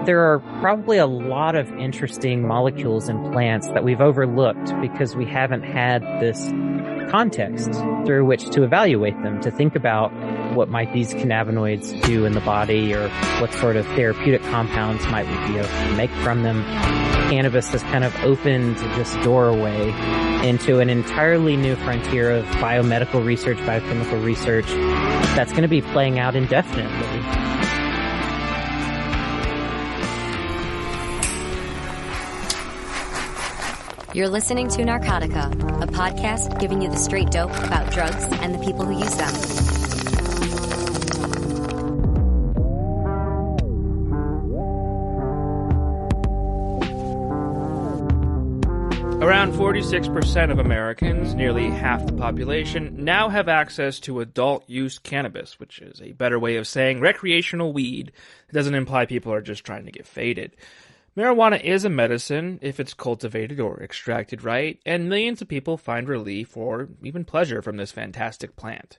There are probably a lot of interesting molecules in plants that we've overlooked because we haven't had this context through which to evaluate them, to think about what might these cannabinoids do in the body or what sort of therapeutic compounds might we be able to make from them. Cannabis has kind of opened this doorway into an entirely new frontier of biomedical research, biochemical research that's going to be playing out indefinitely. You're listening to Narcotica, a podcast giving you the straight dope about drugs and the people who use them. Around 46% of Americans, nearly half the population, now have access to adult-use cannabis, which is a better way of saying recreational weed. It doesn't imply people are just trying to get faded. Marijuana is a medicine if it's cultivated or extracted right, and millions of people find relief or even pleasure from this fantastic plant.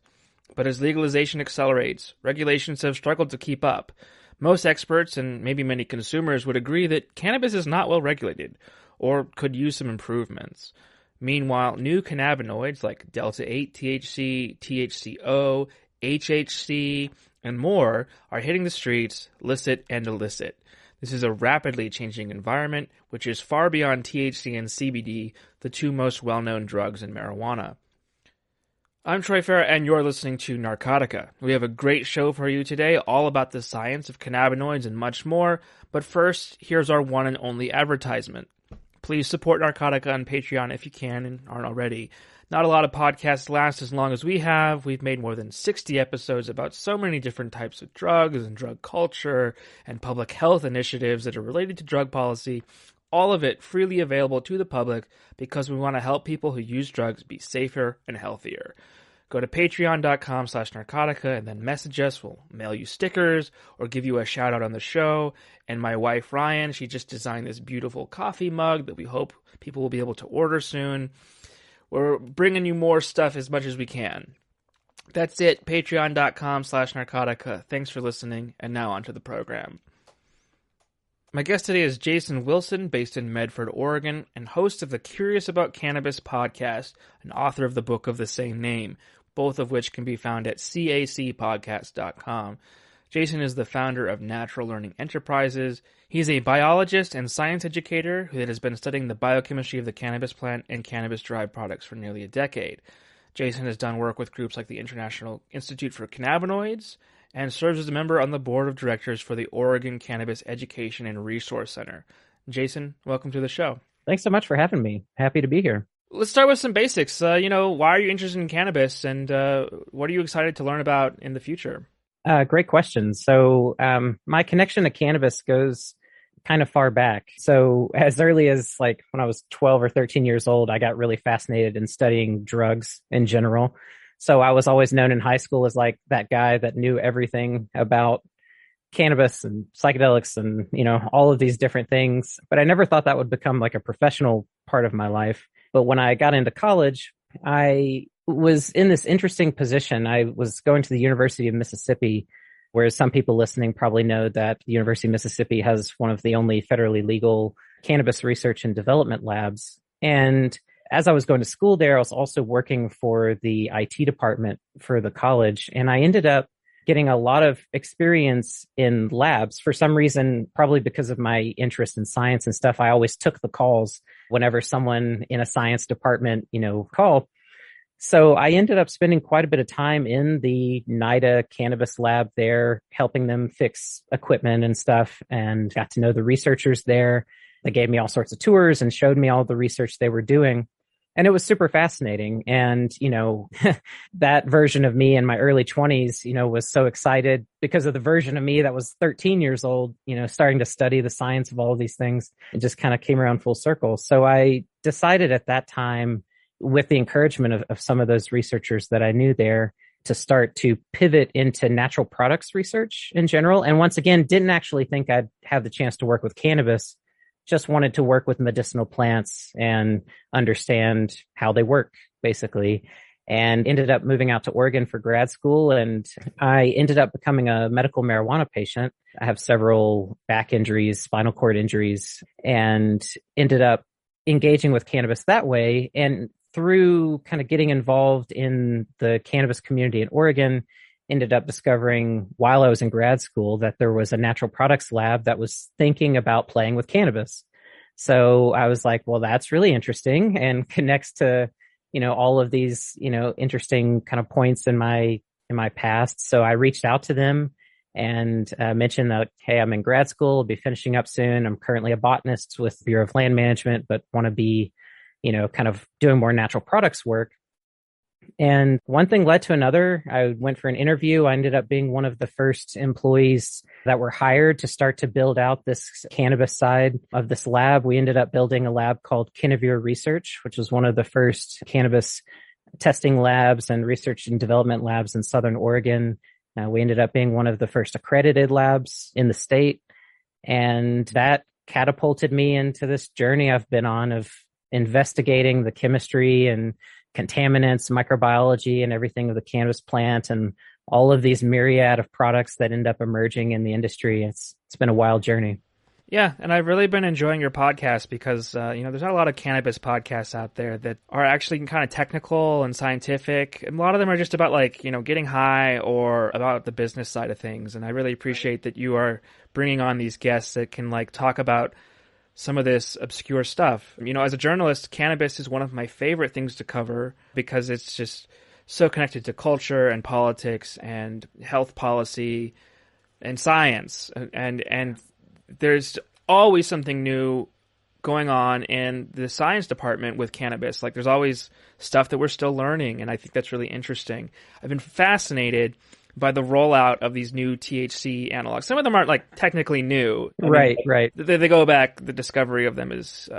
But as legalization accelerates, regulations have struggled to keep up. Most experts, and maybe many consumers, would agree that cannabis is not well regulated, or could use some improvements. Meanwhile, new cannabinoids like Delta-8-THC, THC-O, HHC, and more are hitting the streets, licit and illicit. This is a rapidly changing environment, which is far beyond THC and CBD, the two most well-known drugs in marijuana. I'm Troy Farah, and you're listening to Narcotica. We have a great show for you today, all about the science of cannabinoids and much more. But first, here's our one and only advertisement. Please support Narcotica on Patreon if you can and aren't already. Not a lot of podcasts last as long as we have. We've made more than 60 episodes about so many different types of drugs and drug culture and public health initiatives that are related to drug policy. All of it freely available to the public because we want to help people who use drugs be safer and healthier. Go to patreon.com/narcotica and then message us. We'll mail you stickers or give you a shout out on the show. And my wife, Ryan, she just designed this beautiful coffee mug that we hope people will be able to order soon. We're bringing you more stuff as much as we can. That's it, patreon.com/narcotica. Thanks for listening, and now on to the program. My guest today is Jason Wilson, based in Medford, Oregon, and host of the Curious About Cannabis podcast, and author of the book of the same name, both of which can be found at cacpodcast.com. Jason is the founder of Natural Learning Enterprises. He's a biologist and science educator who has been studying the biochemistry of the cannabis plant and cannabis-derived products for nearly a decade. Jason has done work with groups like the International Institute for Cannabinoids and serves as a member on the board of directors for the Oregon Cannabis Education and Resource Center. Jason, welcome to the show. Thanks so much for having me. Happy to be here. Let's start with some basics. Why are you interested in cannabis, and what are you excited to learn about in the future? Great question. So my connection to cannabis goes kind of far back. So as early as when I was 12 or 13 years old, I got really fascinated in studying drugs in general. So I was always known in high school as that guy that knew everything about cannabis and psychedelics and, all of these different things. But I never thought that would become a professional part of my life. But when I got into college, I was in this interesting position. I was going to the University of Mississippi, whereas some people listening probably know that the University of Mississippi has one of the only federally legal cannabis research and development labs. And as I was going to school there, I was also working for the IT department for the college. And I ended up getting a lot of experience in labs. For some reason, probably because of my interest in science and stuff, I always took the calls whenever someone in a science department, called. So I ended up spending quite a bit of time in the NIDA cannabis lab there, helping them fix equipment and stuff, and got to know the researchers there. They gave me all sorts of tours and showed me all the research they were doing. And it was super fascinating. And, that version of me in my early 20s, was so excited because of the version of me that was 13 years old, starting to study the science of all of these things. It just kind of came around full circle. So I decided at that time, with the encouragement of some of those researchers that I knew there, to start to pivot into natural products research in general. And once again, didn't actually think I'd have the chance to work with cannabis, just wanted to work with medicinal plants and understand how they work, basically. and ended up moving out to Oregon for grad school. And I ended up becoming a medical marijuana patient. I have several back injuries, spinal cord injuries, and ended up engaging with cannabis that way. And through kind of getting involved in the cannabis community in Oregon, ended up discovering while I was in grad school that there was a natural products lab that was thinking about playing with cannabis. So I was like, well, that's really interesting and connects to, all of these, interesting kind of points in my past. So I reached out to them and mentioned that, hey, I'm in grad school, I'll be finishing up soon. I'm currently a botanist with the Bureau of Land Management, but want to be, kind of doing more natural products work. And one thing led to another. I went for an interview. I ended up being one of the first employees that were hired to start to build out this cannabis side of this lab. We ended up building a lab called Cannabis Research, which was one of the first cannabis testing labs and research and development labs in Southern Oregon. We ended up being one of the first accredited labs in the state. And that catapulted me into this journey I've been on of investigating the chemistry and contaminants, microbiology, and everything of the cannabis plant, and all of these myriad of products that end up emerging in the industry. It's been a wild journey. Yeah, and I've really been enjoying your podcast because, there's not a lot of cannabis podcasts out there that are actually kind of technical and scientific. And a lot of them are just about getting high or about the business side of things. And I really appreciate that you are bringing on these guests that can talk about some of this obscure stuff. As a journalist, cannabis is one of my favorite things to cover because it's just so connected to culture and politics and health policy and science. And there's always something new going on in the science department with cannabis. There's always stuff that we're still learning, and I think that's really interesting. I've been fascinated by the rollout of these new THC analogs. Some of them aren't technically new. Right. They go back, the discovery of them is,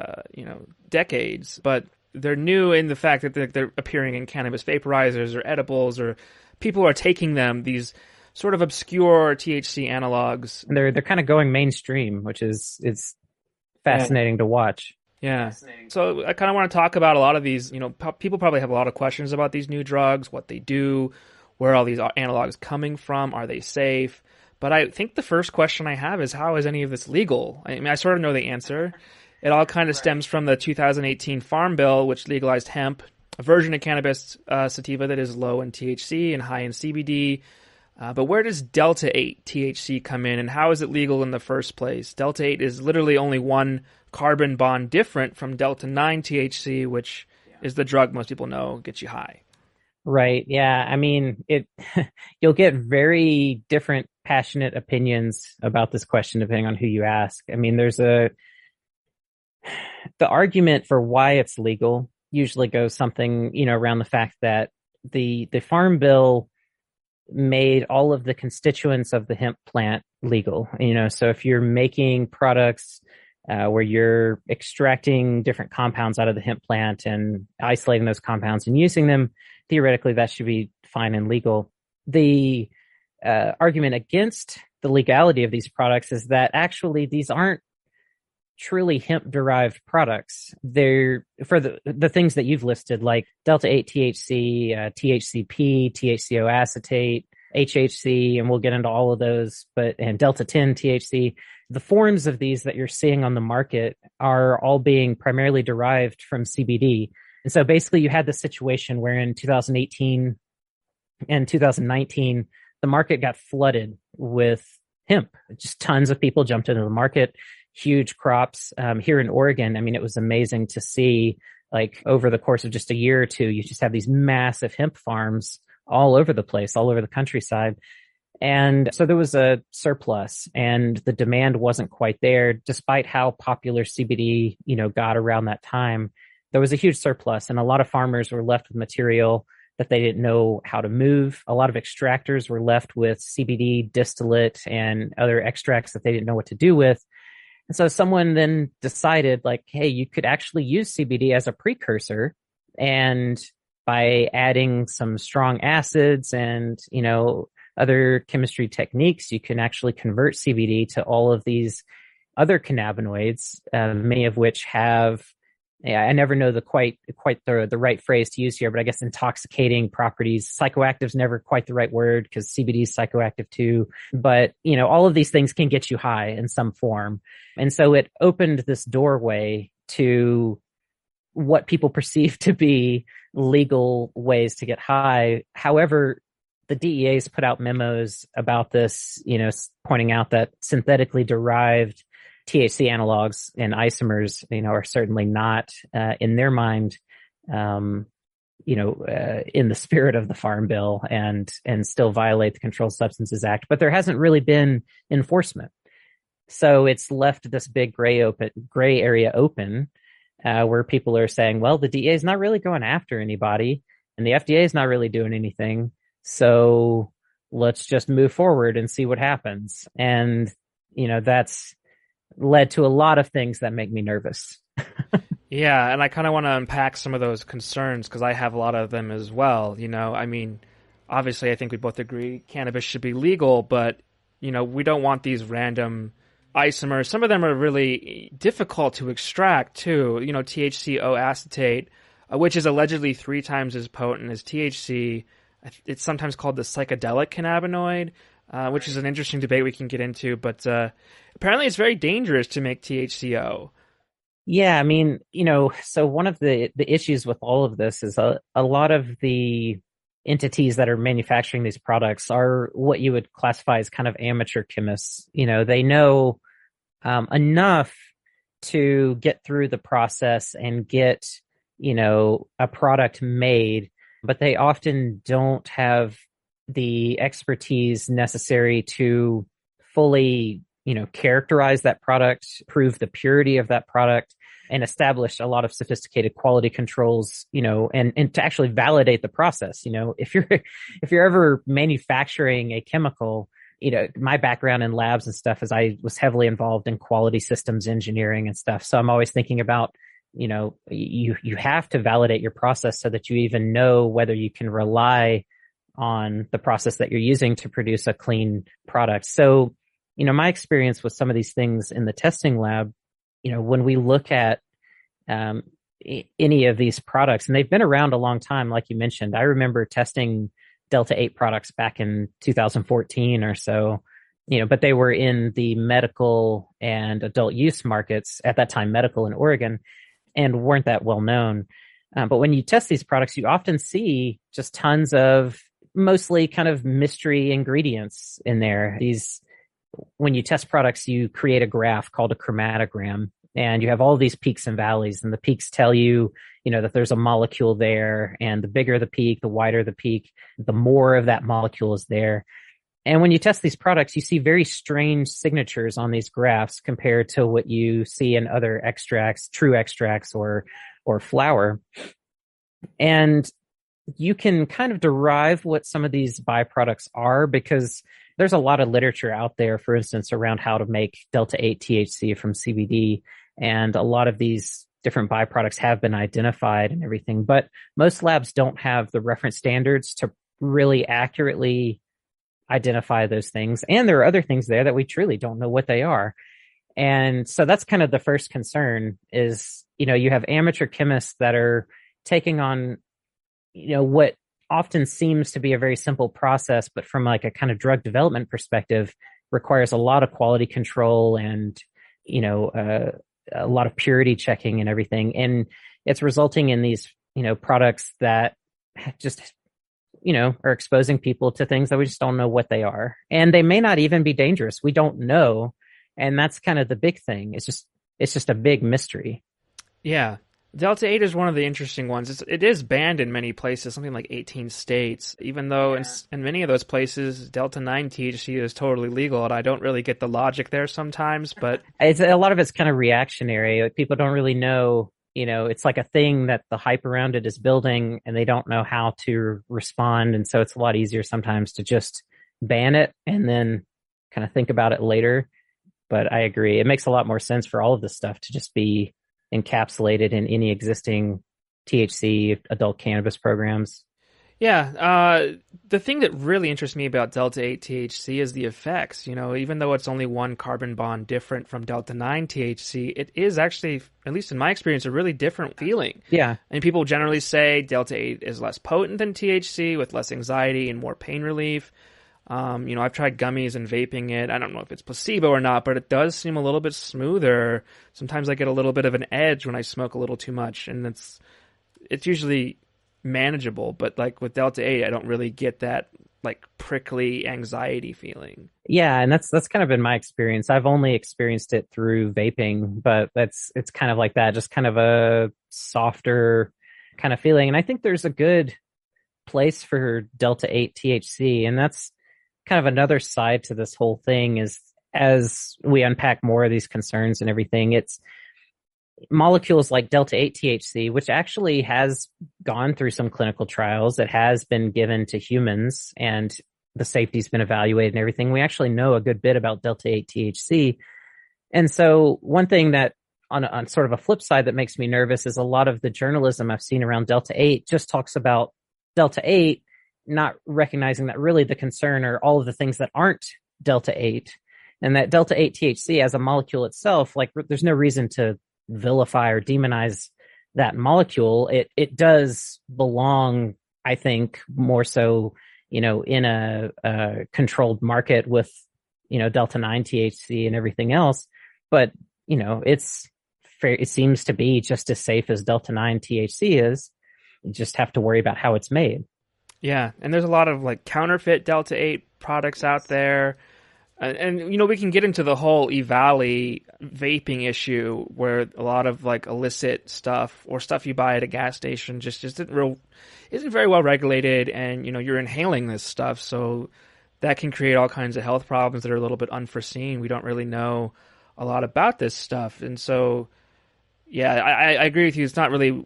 decades, but they're new in the fact that they're appearing in cannabis vaporizers or edibles, or people are taking them, these sort of obscure THC analogs. And they're kind of going mainstream, which is fascinating to watch. Yeah. So I kind of want to talk about a lot of these, people probably have a lot of questions about these new drugs, what they do, where are all these analogs coming from? Are they safe? But I think the first question I have is, how is any of this legal? I mean, I sort of know the answer. It all kind of stems from the 2018 Farm Bill, which legalized hemp, a version of cannabis sativa that is low in THC and high in CBD. But where does Delta-8-THC come in, and how is it legal in the first place? Delta-8 is literally only one carbon bond different from Delta-9-THC, which is the drug most people know gets you high. Right. Yeah. I mean, you'll get very different passionate opinions about this question depending on who you ask. I mean, the argument for why it's legal usually goes something, around the fact that the Farm Bill made all of the constituents of the hemp plant legal. So if you're making products where you're extracting different compounds out of the hemp plant and isolating those compounds and using them, theoretically, that should be fine and legal. The argument against the legality of these products is that actually these aren't truly hemp-derived products. They're for the things that you've listed, like Delta-8-THC, THCP, THC-O acetate, HHC, and we'll get into all of those, and Delta-10-THC. The forms of these that you're seeing on the market are all being primarily derived from CBD. And so basically you had the situation where in 2018 and 2019, the market got flooded with hemp. Just tons of people jumped into the market, huge crops. Here in Oregon, I mean, it was amazing to see, over the course of just a year or two, you just have these massive hemp farms all over the place, all over the countryside. And so there was a surplus and the demand wasn't quite there, despite how popular CBD, got around that time. There was a huge surplus, and a lot of farmers were left with material that they didn't know how to move. A lot of extractors were left with CBD distillate and other extracts that they didn't know what to do with. And so someone then decided, hey, you could actually use CBD as a precursor, and by adding some strong acids and, other chemistry techniques, you can actually convert CBD to all of these other cannabinoids, many of which have yeah, I never know the quite the right phrase to use here, but I guess intoxicating properties. Psychoactive's never quite the right word because CBD is psychoactive too. But, all of these things can get you high in some form. And so it opened this doorway to what people perceive to be legal ways to get high. However, the DEA's put out memos about this, pointing out that synthetically derived THC analogs and isomers, are certainly not, in their mind, in the spirit of the Farm Bill and still violate the Controlled Substances Act. But there hasn't really been enforcement. So it's left this big gray area open, where people are saying, well, the DEA is not really going after anybody and the FDA is not really doing anything. So let's just move forward and see what happens. And, that's led to a lot of things that make me nervous. Yeah, and I kind of want to unpack some of those concerns because I have a lot of them as well. Obviously, I think we both agree cannabis should be legal, but, we don't want these random isomers. Some of them are really difficult to extract, too. THC-O acetate, which is allegedly 3 times as potent as THC. It's sometimes called the psychedelic cannabinoid, which is an interesting debate we can get into, but apparently it's very dangerous to make THC-O. Yeah, so one of the issues with all of this is a lot of the entities that are manufacturing these products are what you would classify as kind of amateur chemists. They know enough to get through the process and get, a product made, but they often don't have the expertise necessary to fully, characterize that product, prove the purity of that product, and establish a lot of sophisticated quality controls, and to actually validate the process. If you're ever manufacturing a chemical, my background in labs and stuff is I was heavily involved in quality systems engineering and stuff. So I'm always thinking about, you have to validate your process so that you even know whether you can rely on the process that you're using to produce a clean product. So, my experience with some of these things in the testing lab, when we look at any of these products, and they've been around a long time, like you mentioned, I remember testing Delta-8 products back in 2014 or so, but they were in the medical and adult use markets at that time, medical in Oregon, and weren't that well known. But when you test these products, you often see just tons of mostly kind of mystery ingredients in there. When you test products, you create a graph called a chromatogram, and you have all these peaks and valleys, and the peaks tell you, that there's a molecule there, and the bigger the peak, the wider the peak, the more of that molecule is there. And when you test these products, you see very strange signatures on these graphs compared to what you see in other extracts, true extracts or flower. And you can kind of derive what some of these byproducts are because there's a lot of literature out there, for instance, around how to make Delta-8-THC from CBD. And a lot of these different byproducts have been identified and everything, but most labs don't have the reference standards to really accurately identify those things. And there are other things there that we truly don't know what they are. And so that's kind of the first concern is, you have amateur chemists that are taking on, what often seems to be a very simple process, but from like a kind of drug development perspective requires a lot of quality control and, a lot of purity checking and everything. And it's resulting in these, products that just, are exposing people to things that we just don't know what they are. And they may not even be dangerous. We don't know. And that's kind of the big thing. It's just a big mystery. Yeah. Delta-8 is one of the interesting ones. It is banned in many places, something like 18 states, even though in many of those places, Delta-9-THC is totally legal, and I don't really get the logic there sometimes, but... A lot of it's kind of reactionary. Like, people don't really know, it's like a thing that the hype around it is building, and they don't know how to respond, and so it's a lot easier sometimes to just ban it and then kind of think about it later. But I agree. It makes a lot more sense for all of this stuff to just be encapsulated in any existing THC adult cannabis programs. Yeah, the thing that really interests me about Delta-8-THC is the effects. Even though it's only one carbon bond different from Delta-9-THC, it is actually, at least in my experience, a really different feeling. Yeah. And people generally say Delta-8 is less potent than THC with less anxiety and more pain relief. I've tried gummies and vaping it. I don't know if it's placebo or not, but it does seem a little bit smoother. Sometimes I get a little bit of an edge when I smoke a little too much, and it's usually manageable. But like with Delta-8, I don't really get that like prickly anxiety feeling. Yeah, and that's kind of been my experience. I've only experienced it through vaping, but it's kind of like that, just kind of a softer kind of feeling. And I think there's a good place for Delta-8 THC, and that's kind of another side to this whole thing. Is as we unpack more of these concerns and everything, it's molecules like Delta-8 THC, which actually has gone through some clinical trials. It has been given to humans and the safety's been evaluated and everything. We actually know a good bit about Delta-8 THC. And so one thing that on sort of a flip side that makes me nervous is a lot of the journalism I've seen around Delta-8 just talks about Delta-8, not recognizing that really the concern are all of the things that aren't Delta-8, and that Delta-8 THC as a molecule itself, like there's no reason to vilify or demonize that molecule. It does belong, I think, more so, in a controlled market with, Delta-9 THC and everything else. But, it seems to be just as safe as Delta-9 THC is. You just have to worry about how it's made. Yeah, and there's a lot of like counterfeit Delta-8 products out there. And we can get into the whole EVALI vaping issue where a lot of like illicit stuff or stuff you buy at a gas station just isn't very well regulated, and you're inhaling this stuff, so that can create all kinds of health problems that are a little bit unforeseen. We don't really know a lot about this stuff, and so yeah, I agree with you. It's not really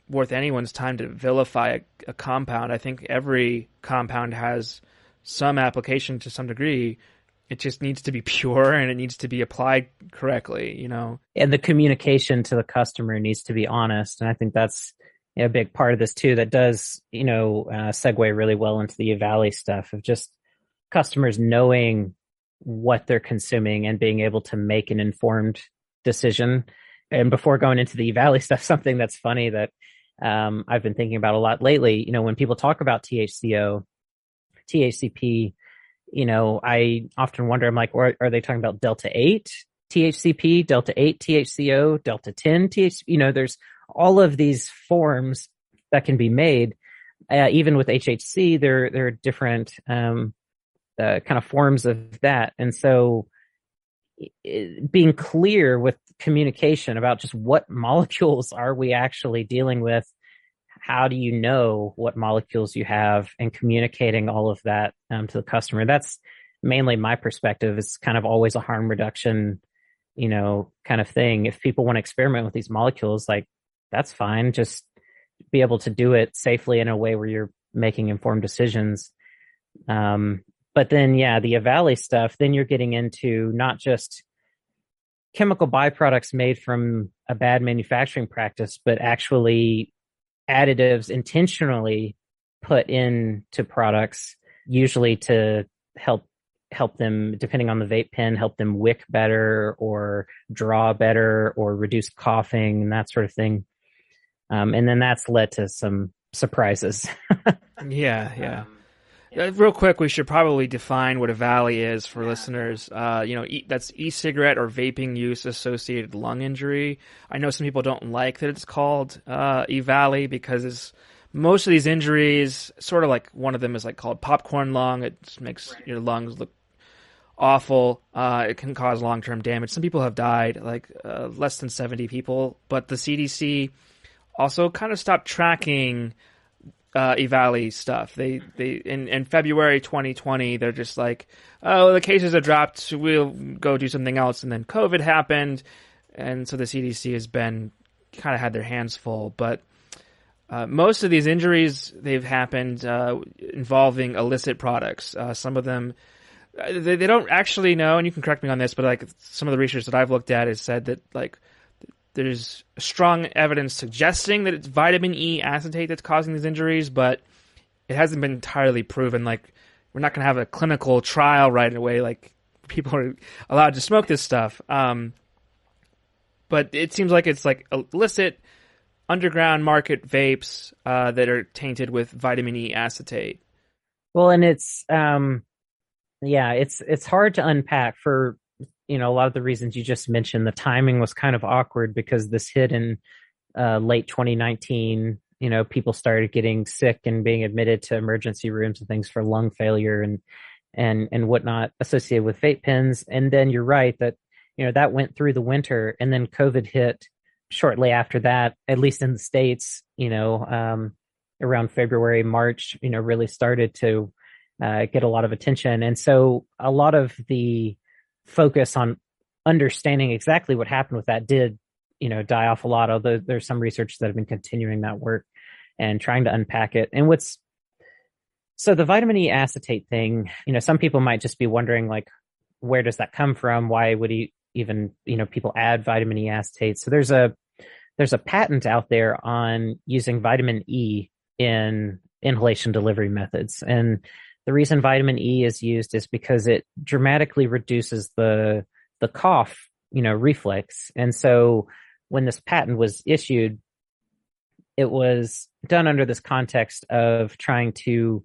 worth anyone's time to vilify a compound. I think every compound has some application to some degree. It just needs to be pure and it needs to be applied correctly, And the communication to the customer needs to be honest. And I think that's a big part of this too, that does, segue really well into the EVALI stuff of just customers knowing what they're consuming and being able to make an informed decision. And before going into the EVALI stuff, something that's funny that I've been thinking about a lot lately, when people talk about THC-O, THCP, I often wonder, I'm like, are they talking about Delta-8 THCP, Delta-8 THC-O, Delta-10 THC? There's all of these forms that can be made. Even with HHC, there are different kind of forms of that. And so being clear with communication about just what molecules are we actually dealing with, how do you know what molecules you have, and communicating all of that to the customer. That's mainly my perspective. It's kind of always a harm reduction, kind of thing. If people want to experiment with these molecules, like that's fine. Just be able to do it safely in a way where you're making informed decisions. But then, yeah, the EVALI stuff, then you're getting into not just chemical byproducts made from a bad manufacturing practice, but actually additives intentionally put into products, usually to help them, depending on the vape pen, help them wick better or draw better or reduce coughing and that sort of thing. And then that's led to some surprises. Yeah. Real quick, we should probably define what EVALI is for listeners. That's e-cigarette or vaping use associated lung injury. I know some people don't like that it's called EVALI because most of these injuries, sort of like one of them is like called popcorn lung. It just makes your lungs look awful. It can cause long-term damage. Some people have died, like less than 70 people. But the CDC also kind of stopped tracking EVALI stuff. They in February 2020, they're just like, oh, the cases have dropped, so we'll go do something else. And then COVID happened, and so the CDC has been kind of had their hands full. But most of these injuries, they've happened involving illicit products. Some of them, they don't actually know, and you can correct me on this, but like some of the research that I've looked at has said that like there's strong evidence suggesting that it's vitamin E acetate that's causing these injuries, but it hasn't been entirely proven. Like, we're not going to have a clinical trial right away. Like, people are allowed to smoke this stuff. But it seems like it's like illicit underground market vapes that are tainted with vitamin E acetate. Well, and it's it's hard to unpack for a lot of the reasons you just mentioned. The timing was kind of awkward because this hit in late 2019. People started getting sick and being admitted to emergency rooms and things for lung failure and whatnot associated with vape pens. And then you're right that that went through the winter, and then COVID hit shortly after that, at least in the States, around February, March, really started to get a lot of attention. And so a lot of the focus on understanding exactly what happened with that did, die off a lot, although there's some research that have been continuing that work and trying to unpack it. And so the vitamin E acetate thing, some people might just be wondering, like, where does that come from? Why would even people add vitamin E acetate? So there's a patent out there on using vitamin E in inhalation delivery methods. And the reason vitamin E is used is because it dramatically reduces the cough, reflex. And so when this patent was issued, it was done under this context of trying to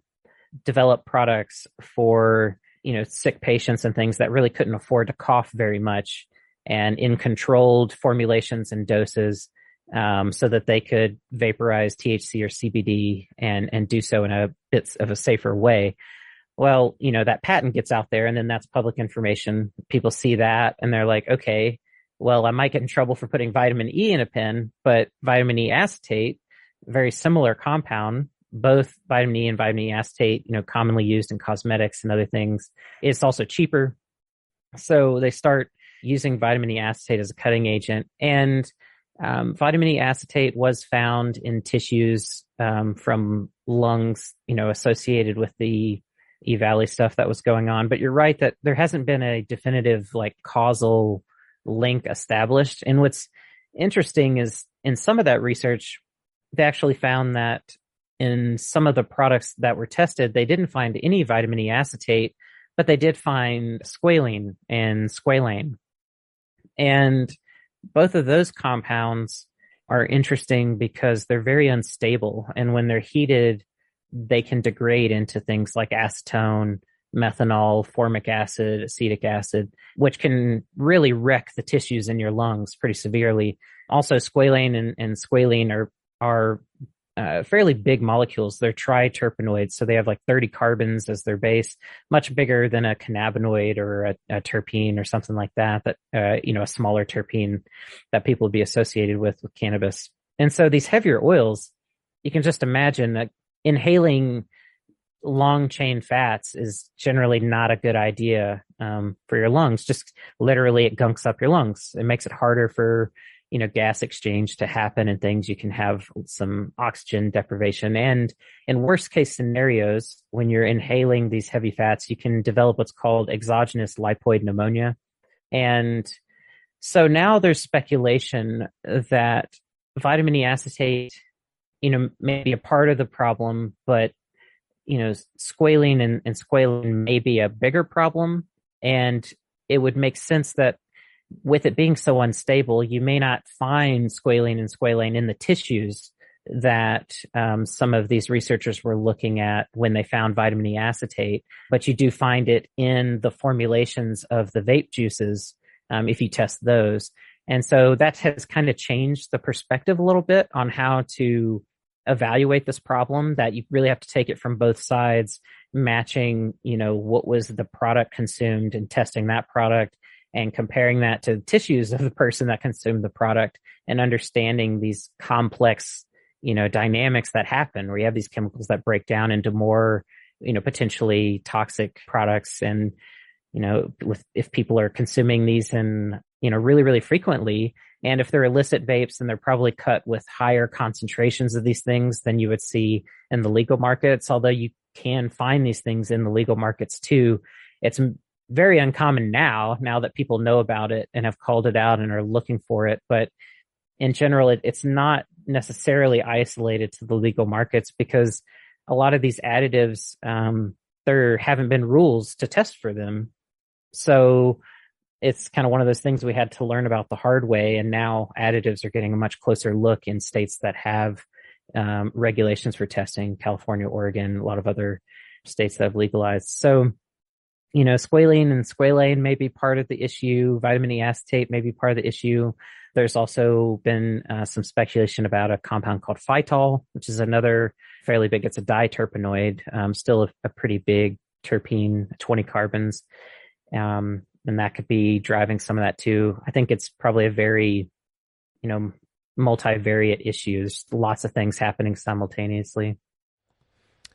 develop products for, sick patients and things that really couldn't afford to cough very much, and in controlled formulations and doses, so that they could vaporize THC or CBD and do so in a bit of a safer way. Well, that patent gets out there, and then that's public information. People see that and they're like, okay, well, I might get in trouble for putting vitamin E in a pen, but vitamin E acetate, very similar compound, both vitamin E and vitamin E acetate, commonly used in cosmetics and other things. It's also cheaper. So they start using vitamin E acetate as a cutting agent. And vitamin E acetate was found in tissues from lungs, associated with the E Valley stuff that was going on. But you're right that there hasn't been a definitive causal link established. And what's interesting is in some of that research, they actually found that in some of the products that were tested, they didn't find any vitamin E acetate, but they did find squalene and squalane. And both of those compounds are interesting because they're very unstable. And when they're heated, they can degrade into things like acetone, methanol, formic acid, acetic acid, which can really wreck the tissues in your lungs pretty severely. Also, squalane and squalene are fairly big molecules. They're triterpenoids, so they have 30 carbons as their base, much bigger than a cannabinoid or a terpene or something like that, a smaller terpene that people would be associated with cannabis. And so these heavier oils, you can just imagine that inhaling long chain fats is generally not a good idea for your lungs. Just literally, it gunks up your lungs. It makes it harder for gas exchange to happen and things. You can have some oxygen deprivation. And in worst case scenarios, when you're inhaling these heavy fats, you can develop what's called exogenous lipoid pneumonia. And so now there's speculation that vitamin E acetate, may be a part of the problem, but, squalene and squalane may be a bigger problem. And it would make sense that with it being so unstable, you may not find squalene and squalane in the tissues that some of these researchers were looking at when they found vitamin E acetate, but you do find it in the formulations of the vape juices if you test those. And so that has kind of changed the perspective a little bit on how to evaluate this problem, that you really have to take it from both sides, matching, what was the product consumed and testing that product, and comparing that to the tissues of the person that consumed the product, and understanding these complex, dynamics that happen where you have these chemicals that break down into more, potentially toxic products. And, if people are consuming these in, really, really frequently, and if they're illicit vapes, then they're probably cut with higher concentrations of these things than you would see in the legal markets. Although you can find these things in the legal markets too. It's very uncommon now that people know about it and have called it out and are looking for it. But in general, it's not necessarily isolated to the legal markets, because a lot of these additives, there haven't been rules to test for them. So it's kind of one of those things we had to learn about the hard way. And now additives are getting a much closer look in states that have regulations for testing, California, Oregon, a lot of other states that have legalized. So, squalene and squalane may be part of the issue. Vitamin E acetate may be part of the issue. There's also been some speculation about a compound called phytol, which is another fairly big, it's a diterpenoid, still a pretty big terpene, 20 carbons. And that could be driving some of that too. I think it's probably a very, multivariate issue. There's lots of things happening simultaneously.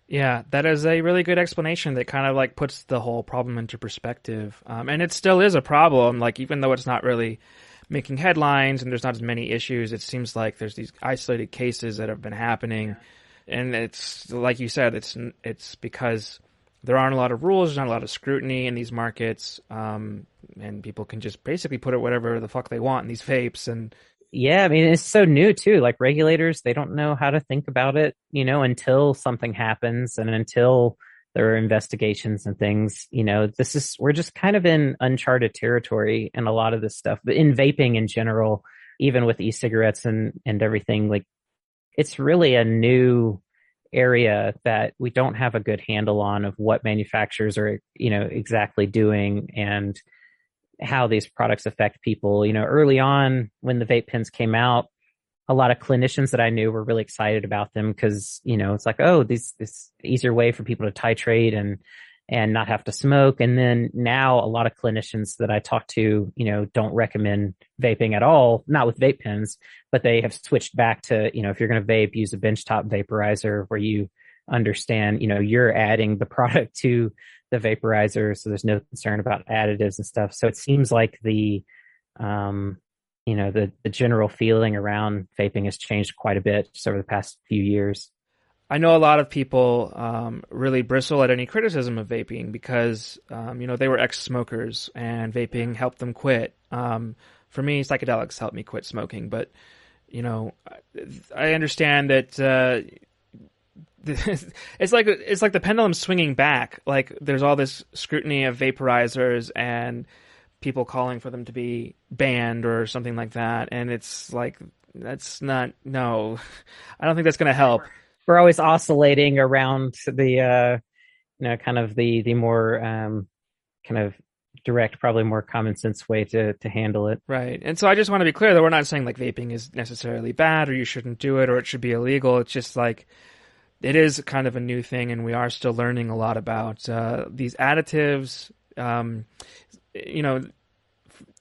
Yeah, that is a really good explanation that kind of like puts the whole problem into perspective. And it still is a problem. Like, even though it's not really making headlines and there's not as many issues, it seems like there's these isolated cases that have been happening. And it's like you said, it's because there aren't a lot of rules, there's not a lot of scrutiny in these markets, and people can just basically put it whatever the fuck they want in these vapes. And yeah, I mean, it's so new too. Like, regulators, they don't know how to think about it, until something happens and until there are investigations and things. We're just kind of in uncharted territory in a lot of this stuff. But in vaping in general, even with e-cigarettes and everything, like, it's really a new area that we don't have a good handle on of what manufacturers are, exactly doing and how these products affect people. Early on when the vape pens came out, a lot of clinicians that I knew were really excited about them because, it's like, oh, this easier way for people to titrate and not have to smoke. And then now a lot of clinicians that I talk to, don't recommend vaping at all, not with vape pens, but they have switched back to, if you're going to vape, use a benchtop vaporizer where you understand, you're adding the product to the vaporizer, so there's no concern about additives and stuff. So it seems like the general feeling around vaping has changed quite a bit just over the past few years. I know a lot of people really bristle at any criticism of vaping because, they were ex-smokers and vaping helped them quit. For me, psychedelics helped me quit smoking, but, I understand that it's like the pendulum swinging back. Like, there's all this scrutiny of vaporizers and people calling for them to be banned or something like that. And it's like, no, I don't think that's going to help. We're always oscillating around the, kind of the more kind of direct, probably more common sense way to handle it. Right. And so I just want to be clear that we're not saying like vaping is necessarily bad or you shouldn't do it or it should be illegal. It's just like, it is kind of a new thing, and we are still learning a lot about these additives. The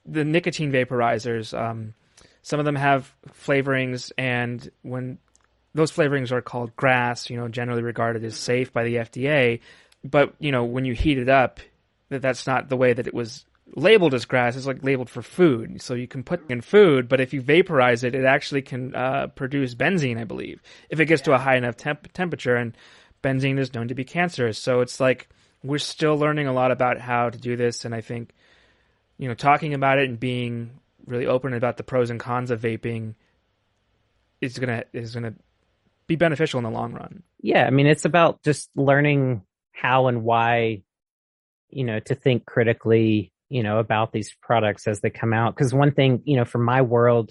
nicotine vaporizers, some of them have flavorings, and when those flavorings are called grass, generally regarded as safe by the FDA. But, when you heat it up, that's not the way that it was labeled as grass. It's like labeled for food. So you can put in food, but if you vaporize it, it actually can produce benzene, I believe, if it gets to a high enough temperature. And benzene is known to be cancerous. So it's like we're still learning a lot about how to do this. And I think, talking about it and being really open about the pros and cons of vaping is gonna be beneficial in the long run. Yeah, I mean, it's about just learning how and why, to think critically, about these products as they come out. Because one thing, from my world,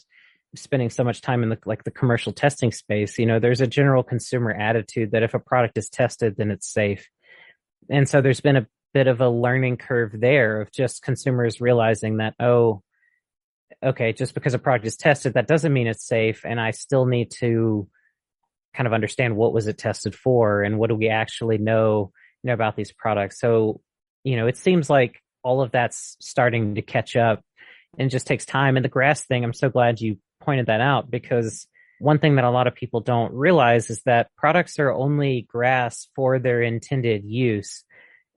spending so much time in the commercial testing space, there's a general consumer attitude that if a product is tested, then it's safe. And so there's been a bit of a learning curve there of just consumers realizing that, oh, okay, just because a product is tested, that doesn't mean it's safe. And I still need to kind of understand what was it tested for and what do we actually know, about these products. So, it seems like all of that's starting to catch up and it just takes time. And the grass thing, I'm so glad you pointed that out, because one thing that a lot of people don't realize is that products are only grass for their intended use.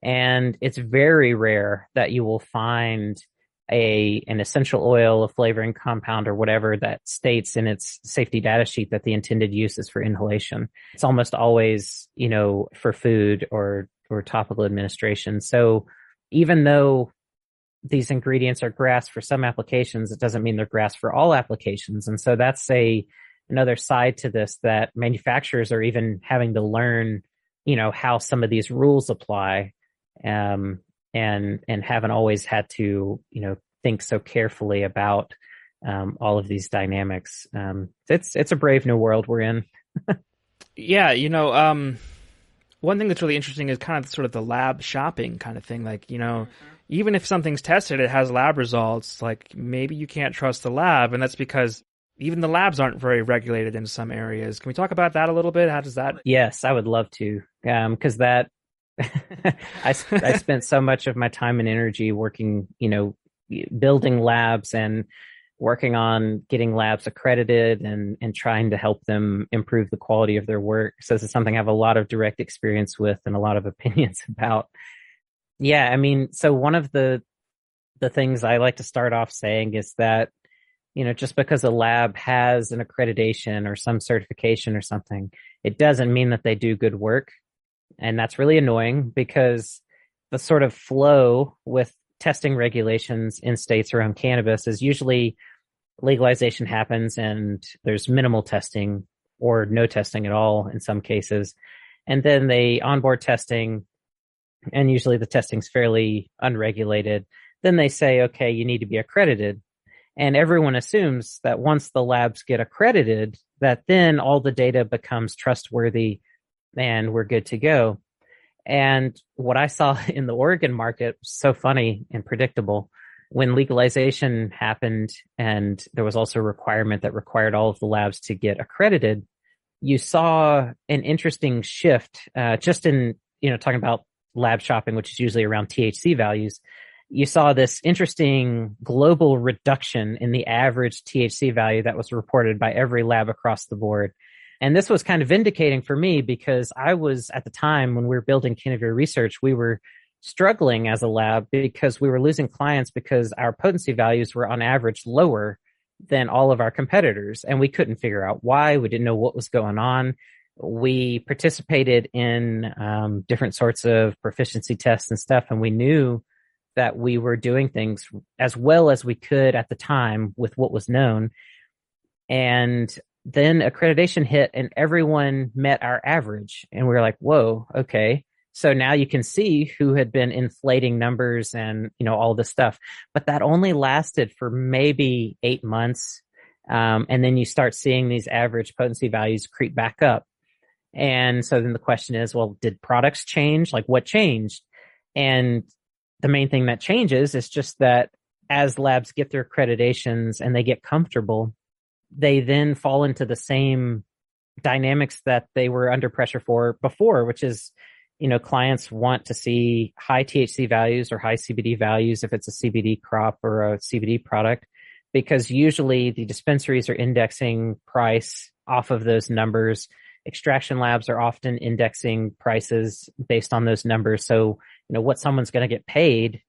And it's very rare that you will find an essential oil, a flavoring compound, or whatever that states in its safety data sheet that the intended use is for inhalation. It's almost always, for food or topical administration. So even though these ingredients are grass for some applications, it doesn't mean they're grass for all applications. And so that's another side to this, that manufacturers are even having to learn how some of these rules apply, and haven't always had to, think so carefully about all of these dynamics. It's a brave new world we're in. Yeah, one thing that's really interesting is kind of sort of the lab shopping kind of thing. Like, even if something's tested, it has lab results, like maybe you can't trust the lab. And that's because even the labs aren't very regulated in some areas. Can we talk about that a little bit? How does that? Yes, I would love to. Because that, I spent so much of my time and energy working, building labs and working on getting labs accredited and trying to help them improve the quality of their work. So this is something I have a lot of direct experience with and a lot of opinions about. Yeah, I mean, so one of the things I like to start off saying is that, just because a lab has an accreditation or some certification or something, it doesn't mean that they do good work. And that's really annoying because the sort of flow with testing regulations in states around cannabis is usually legalization happens and there's minimal testing or no testing at all in some cases. And then they onboard testing, and usually the testing's fairly unregulated. Then they say, okay, you need to be accredited. And everyone assumes that once the labs get accredited, that then all the data becomes trustworthy and we're good to go. And what I saw in the Oregon market was so funny and predictable. When legalization happened and there was also a requirement that required all of the labs to get accredited, you saw an interesting shift just in, talking about lab shopping, which is usually around THC values. You saw this interesting global reduction in the average THC value that was reported by every lab across the board. And this was kind of vindicating for me because I was, at the time when we were building Cannavir Research, we were struggling as a lab because we were losing clients because our potency values were on average lower than all of our competitors. And we couldn't figure out why. We didn't know what was going on. We participated in different sorts of proficiency tests and stuff, and we knew that we were doing things as well as we could at the time with what was known. And then accreditation hit and everyone met our average. And we were like, whoa, okay. So now you can see who had been inflating numbers and, all this stuff. But that only lasted for maybe 8 months. And then you start seeing these average potency values creep back up. And so then the question is, well, did products change? Like what changed? And the main thing that changes is just that as labs get their accreditations and they get comfortable, they then fall into the same dynamics that they were under pressure for before, which is, clients want to see high THC values or high CBD values if it's a CBD crop or a CBD product, because usually the dispensaries are indexing price off of those numbers. Extraction labs are often indexing prices based on those numbers. So, what someone's going to get paid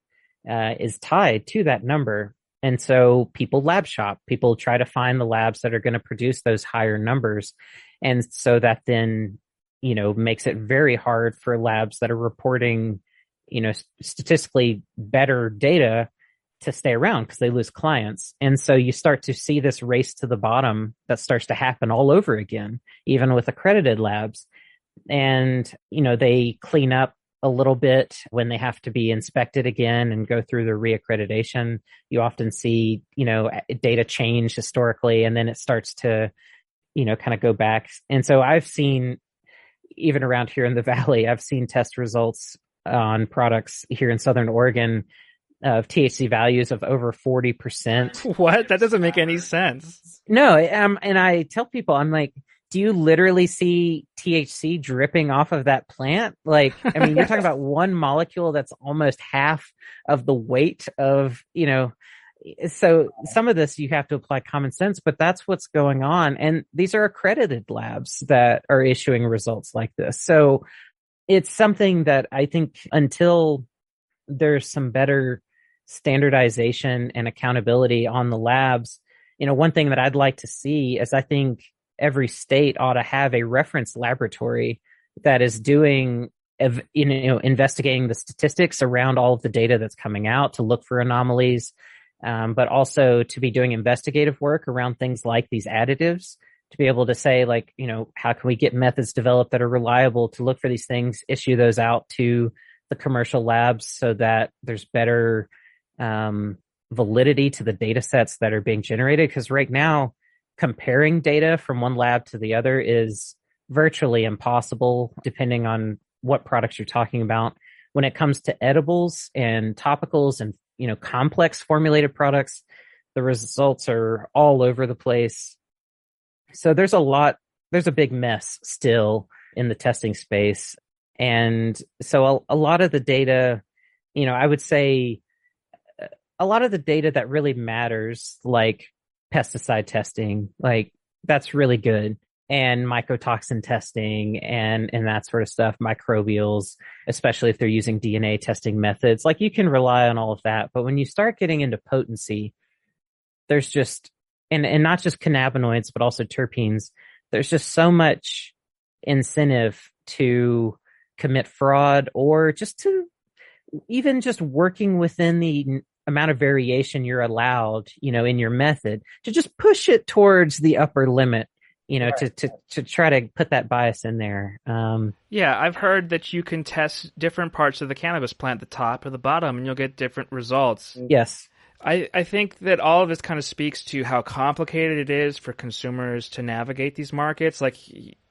is tied to that number. And so people lab shop. People try to find the labs that are going to produce those higher numbers. And so that then, makes it very hard for labs that are reporting, statistically better data to stay around because they lose clients. And so you start to see this race to the bottom that starts to happen all over again, even with accredited labs. And, they clean up a little bit when they have to be inspected again and go through the reaccreditation. You often see, data change historically, and then it starts to, kind of go back. And so I've seen, even around here in the Valley, I've seen test results on products here in Southern Oregon of THC values of over 40%. What? That doesn't make any sense. No. And I tell people, I'm like, do you literally see THC dripping off of that plant? Like, I mean, you're talking about one molecule that's almost half of the weight of, so some of this you have to apply common sense, but that's what's going on. And these are accredited labs that are issuing results like this. So it's something that I think until there's some better standardization and accountability on the labs, one thing that I'd like to see is I think every state ought to have a reference laboratory that is doing, investigating the statistics around all of the data that's coming out to look for anomalies, but also to be doing investigative work around things like these additives to be able to say, like, how can we get methods developed that are reliable to look for these things, issue those out to the commercial labs so that there's better validity to the data sets that are being generated. Because right now, comparing data from one lab to the other is virtually impossible, depending on what products you're talking about. When it comes to edibles and topicals and, complex formulated products, the results are all over the place. So there's a big mess still in the testing space. And so a lot of the data, I would say a lot of the data that really matters, like pesticide testing, like that's really good. And mycotoxin testing and that sort of stuff, microbials, especially if they're using DNA testing methods, like you can rely on all of that. But when you start getting into potency, there's just, and not just cannabinoids, but also terpenes, there's just so much incentive to commit fraud or just to even just working within the amount of variation you're allowed, in your method, to just push it towards the upper limit, right, to try to put that bias in there. Yeah, I've heard that you can test different parts of the cannabis plant, the top or the bottom, and you'll get different results. Yes. I think that all of this kind of speaks to how complicated it is for consumers to navigate these markets. Like,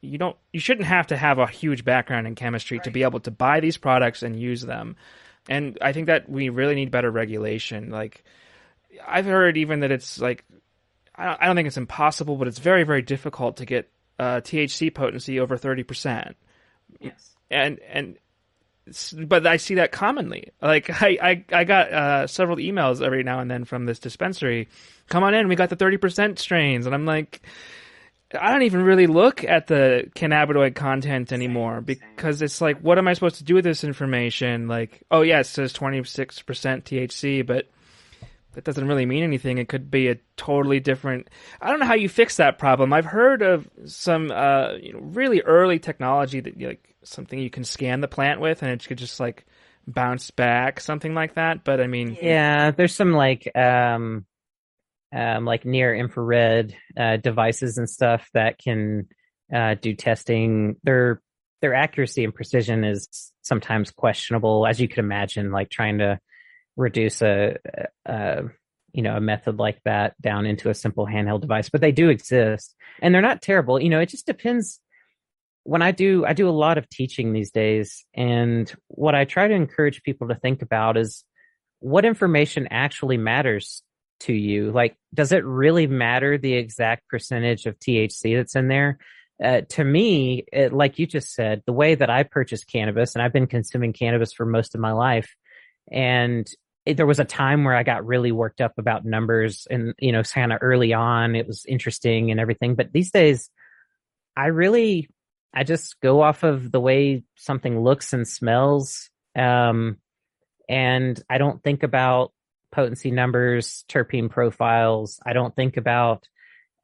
you shouldn't have to have a huge background in chemistry, right, to be able to buy these products and use them. And I think that we really need better regulation. Like, I've heard even that it's like, I don't think it's impossible, but it's very, very difficult to get THC potency over 30%. Yes. But I see that commonly. Like, I got several emails every now and then from this dispensary. Come on in, we got the 30% strains. And I'm like, I don't even really look at the cannabinoid content anymore, because it's like, what am I supposed to do with this information? Like, oh yeah, it says 26% THC, but that doesn't really mean anything. It could be a totally different. I don't know how you fix that problem. I've heard of some really early technology that, like, something you can scan the plant with and it could just like bounce back, something like that. But I mean, yeah, there's some like near infrared devices and stuff that can do testing. Their accuracy and precision is sometimes questionable, as you could imagine, like trying to reduce a method like that down into a simple handheld device. But they do exist and they're not terrible. It just depends. When I do a lot of teaching these days, and what I try to encourage people to think about is what information actually matters to you. Like, does it really matter the exact percentage of THC that's in there? To me, like you just said, the way that I purchase cannabis, and I've been consuming cannabis for most of my life, and there was a time where I got really worked up about numbers, and kind of early on it was interesting and everything. But these days, I just go off of the way something looks and smells. And I don't think about potency numbers, terpene profiles. I don't think about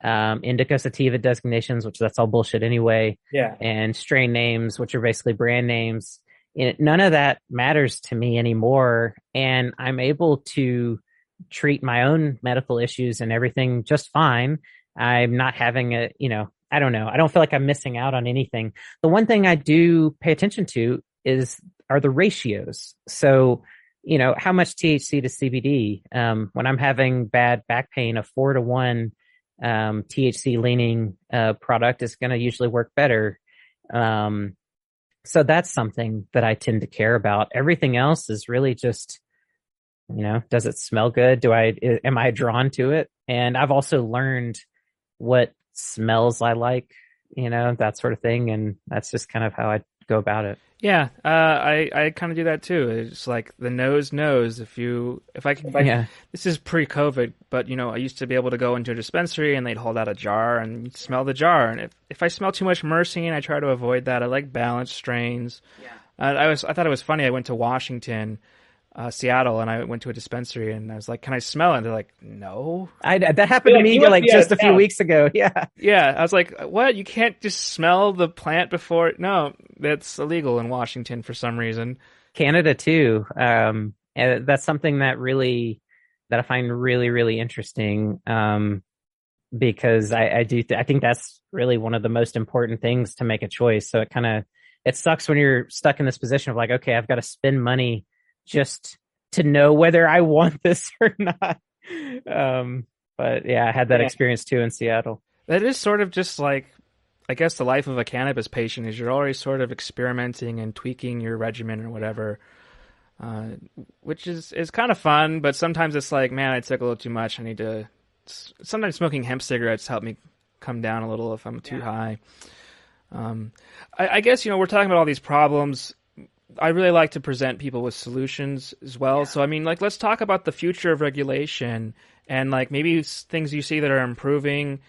indica sativa designations, which that's all bullshit anyway. Yeah. And strain names, which are basically brand names. None of that matters to me anymore. And I'm able to treat my own medical issues and everything just fine. I'm not having I don't know. I don't feel like I'm missing out on anything. The one thing I do pay attention to are the ratios. So, how much THC to CBD? When I'm having bad back pain, a 4-to-1 THC leaning product is going to usually work better. So that's something that I tend to care about. Everything else is really just, does it smell good? Am I drawn to it? And I've also learned what smells I like, that sort of thing. And that's just kind of how I go about it. Yeah. I kind of do that too. It's like the nose knows this is pre-COVID, but I used to be able to go into a dispensary and they'd hold out a jar and you'd smell the jar. And if I smell too much myrcene, I try to avoid that. I like balanced strains. Yeah. I thought it was funny. I went to Washington, Seattle, and I went to a dispensary and I was like, can I smell it? And they're like, no. That happened to me just a few weeks ago. Yeah. Yeah. I was like, what? You can't just smell the plant before? No, that's illegal in Washington for some reason. Canada too. That's something that I find really, really interesting. because I think that's really one of the most important things to make a choice. So it sucks when you're stuck in this position of like, okay, I've got to spend money just to know whether I want this or not. But yeah, I had that experience too in Seattle. That is sort of just like, I guess the life of a cannabis patient is you're always sort of experimenting and tweaking your regimen or whatever, which is kind of fun, but sometimes it's like, man, I took a little too much. I need to. Sometimes smoking hemp cigarettes help me come down a little if I'm too high. I guess, we're talking about all these problems. I really like to present people with solutions as well. Yeah. So, I mean, like, let's talk about the future of regulation and, like, maybe things you see that are improving,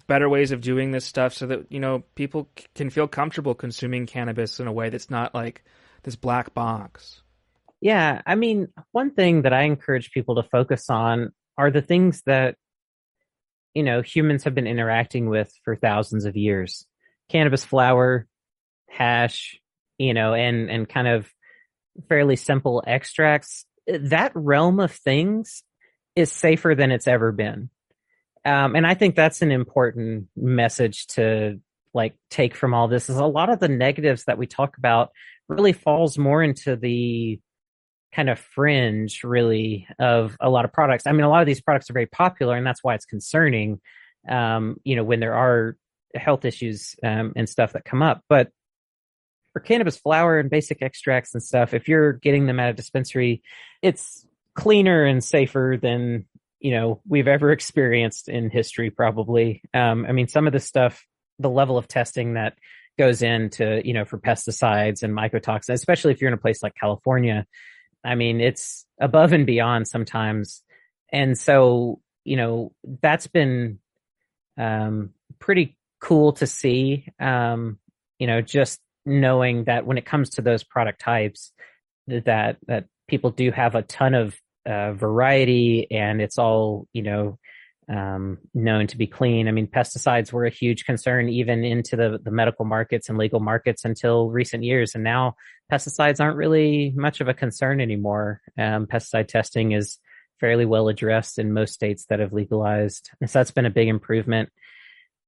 better ways of doing this stuff so that, people can feel comfortable consuming cannabis in a way that's not like this black box. Yeah. I mean, one thing that I encourage people to focus on are the things that, humans have been interacting with for thousands of years. Cannabis flower, hash, and kind of fairly simple extracts. That realm of things is safer than it's ever been. And I think that's an important message to like take from all this is a lot of the negatives that we talk about really falls more into the kind of fringe really of a lot of products. I mean, a lot of these products are very popular and that's why it's concerning, when there are health issues and stuff that come up. But for cannabis flower and basic extracts and stuff, if you're getting them at a dispensary, it's cleaner and safer than, we've ever experienced in history, probably. I mean, some of the stuff, the level of testing that goes into, for pesticides and mycotoxins, especially if you're in a place like California, I mean, it's above and beyond sometimes. And so, that's been pretty cool to see, just knowing that when it comes to those product types, that people do have a ton of variety and it's all, known to be clean. I mean, pesticides were a huge concern even into the medical markets and legal markets until recent years. And now pesticides aren't really much of a concern anymore. Pesticide testing is fairly well addressed in most states that have legalized. And so that's been a big improvement.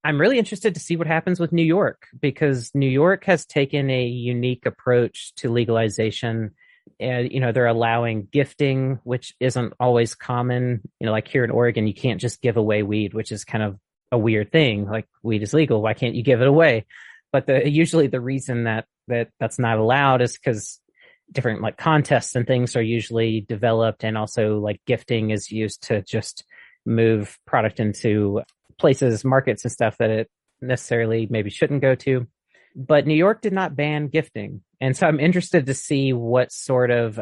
I'm really interested to see what happens with New York because New York has taken a unique approach to legalization. And, they're allowing gifting, which isn't always common. Like here in Oregon, you can't just give away weed, which is kind of a weird thing. Like weed is legal. Why can't you give it away? But usually the reason that's not allowed is because different like contests and things are usually developed. And also like gifting is used to just move product into places, markets and stuff that it necessarily maybe shouldn't go to. But New York did not ban gifting. And so I'm interested to see what sort of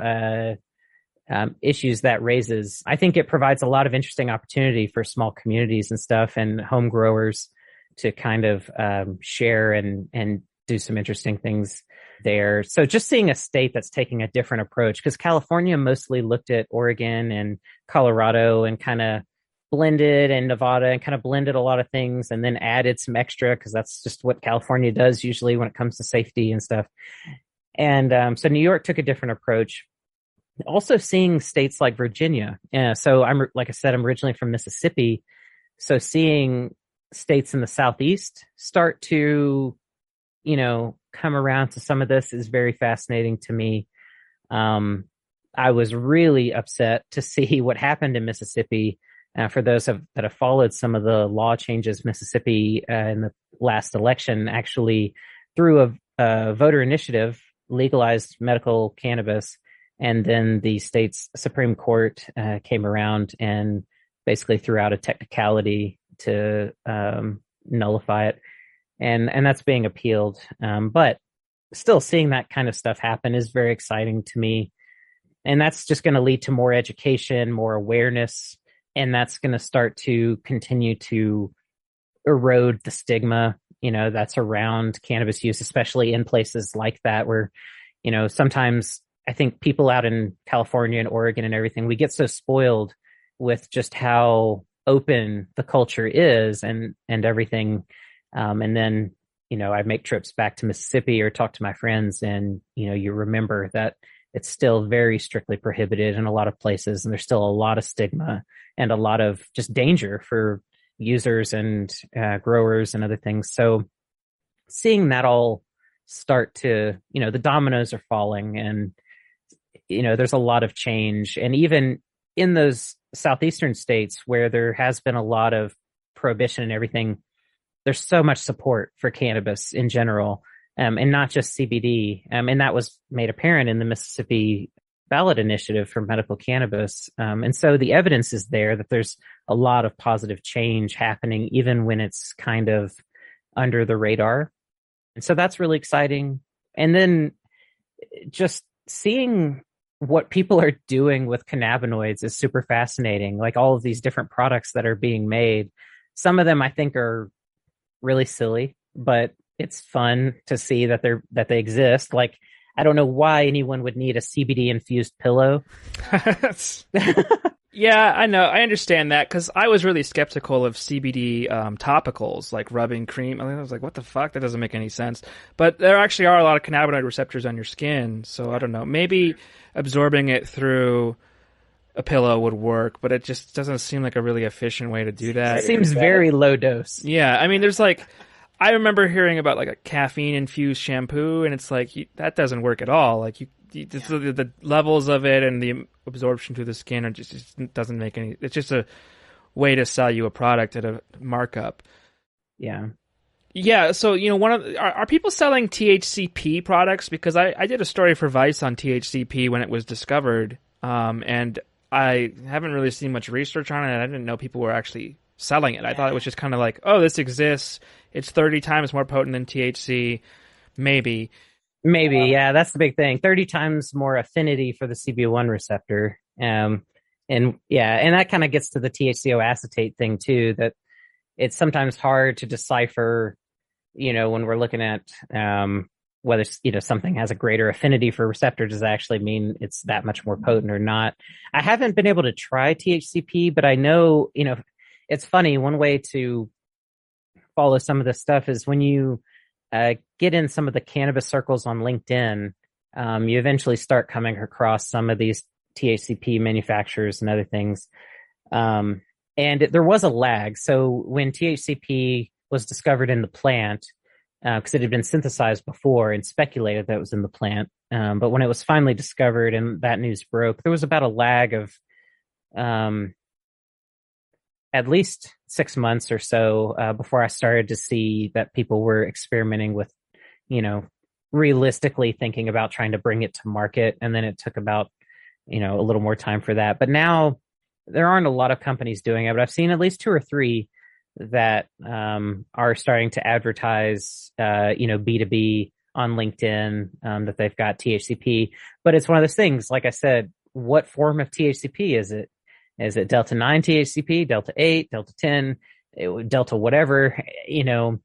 issues that raises. I think it provides a lot of interesting opportunity for small communities and stuff and home growers to kind of share and do some interesting things there. So just seeing a state that's taking a different approach, because California mostly looked at Oregon and Colorado and kind of blended, and Nevada and kind of blended a lot of things and then added some extra because that's just what California does usually when it comes to safety and stuff. And so New York took a different approach. Also seeing states like Virginia. So like I said, I'm originally from Mississippi. So seeing states in the Southeast start to, come around to some of this is very fascinating to me. I was really upset to see what happened in Mississippi. For those that have followed some of the law changes, Mississippi in the last election actually through a voter initiative legalized medical cannabis. And then the state's Supreme Court came around and basically threw out a technicality to nullify it. And that's being appealed. But still seeing that kind of stuff happen is very exciting to me. And that's just going to lead to more education, more awareness. And that's going to start to continue to erode the stigma, that's around cannabis use, especially in places like that where, sometimes I think people out in California and Oregon and everything, we get so spoiled with just how open the culture is and everything. And then, I make trips back to Mississippi or talk to my friends and, you remember that it's still very strictly prohibited in a lot of places. And there's still a lot of stigma and a lot of just danger for, users and growers and other things. So seeing that all start to, the dominoes are falling, and, there's a lot of change. And even in those southeastern states where there has been a lot of prohibition and everything, there's so much support for cannabis in general, and not just CBD. And that was made apparent in the Mississippi ballot initiative for medical cannabis. And so the evidence is there that there's a lot of positive change happening, even when it's kind of under the radar. And so that's really exciting. And then just seeing what people are doing with cannabinoids is super fascinating. Like all of these different products that are being made. Some of them I think are really silly, but it's fun to see that they exist. Like, I don't know why anyone would need a CBD infused pillow. Yeah, I know. I understand that, because I was really skeptical of CBD topicals, like rubbing cream. I was like, what the fuck? That doesn't make any sense. But there actually are a lot of cannabinoid receptors on your skin. So I don't know. Maybe absorbing it through a pillow would work, but it just doesn't seem like a really efficient way to do that. It seems very low dose. Yeah, I mean, there's like, I remember hearing about like a caffeine infused shampoo, and it's like that doesn't work at all. Like the levels of it and the absorption through the skin are just doesn't make any. It's just a way to sell you a product at a markup. Yeah. Yeah, so are people selling THCP products? Because I did a story for Vice on THCP when it was discovered, and I haven't really seen much research on it. I didn't know people were actually selling it. I thought it was just kind of like, oh, this exists. It's 30 times more potent than THC. Maybe, yeah, that's the big thing. 30 times more affinity for the CB1 receptor. And that kind of gets to the THC-O acetate thing too, that it's sometimes hard to decipher, when we're looking at whether, something has a greater affinity for receptor. Does that actually mean it's that much more potent or not? I haven't been able to try THCP, but I know, it's funny. One way to follow some of this stuff is when you get in some of the cannabis circles on LinkedIn, you eventually start coming across some of these THCP manufacturers and other things. And there was a lag. So when THCP was discovered in the plant, because it had been synthesized before and speculated that it was in the plant, but when it was finally discovered and that news broke, there was about a lag of at least 6 months or so before I started to see that people were experimenting with, realistically thinking about trying to bring it to market. And then it took about, a little more time for that. But now there aren't a lot of companies doing it, but I've seen at least 2 or 3 that are starting to advertise, B2B on LinkedIn, that they've got THCP. But it's one of those things, like I said, what form of THCP is it? Is it Delta-9 THCP, Delta-8, Delta-10, Delta whatever, and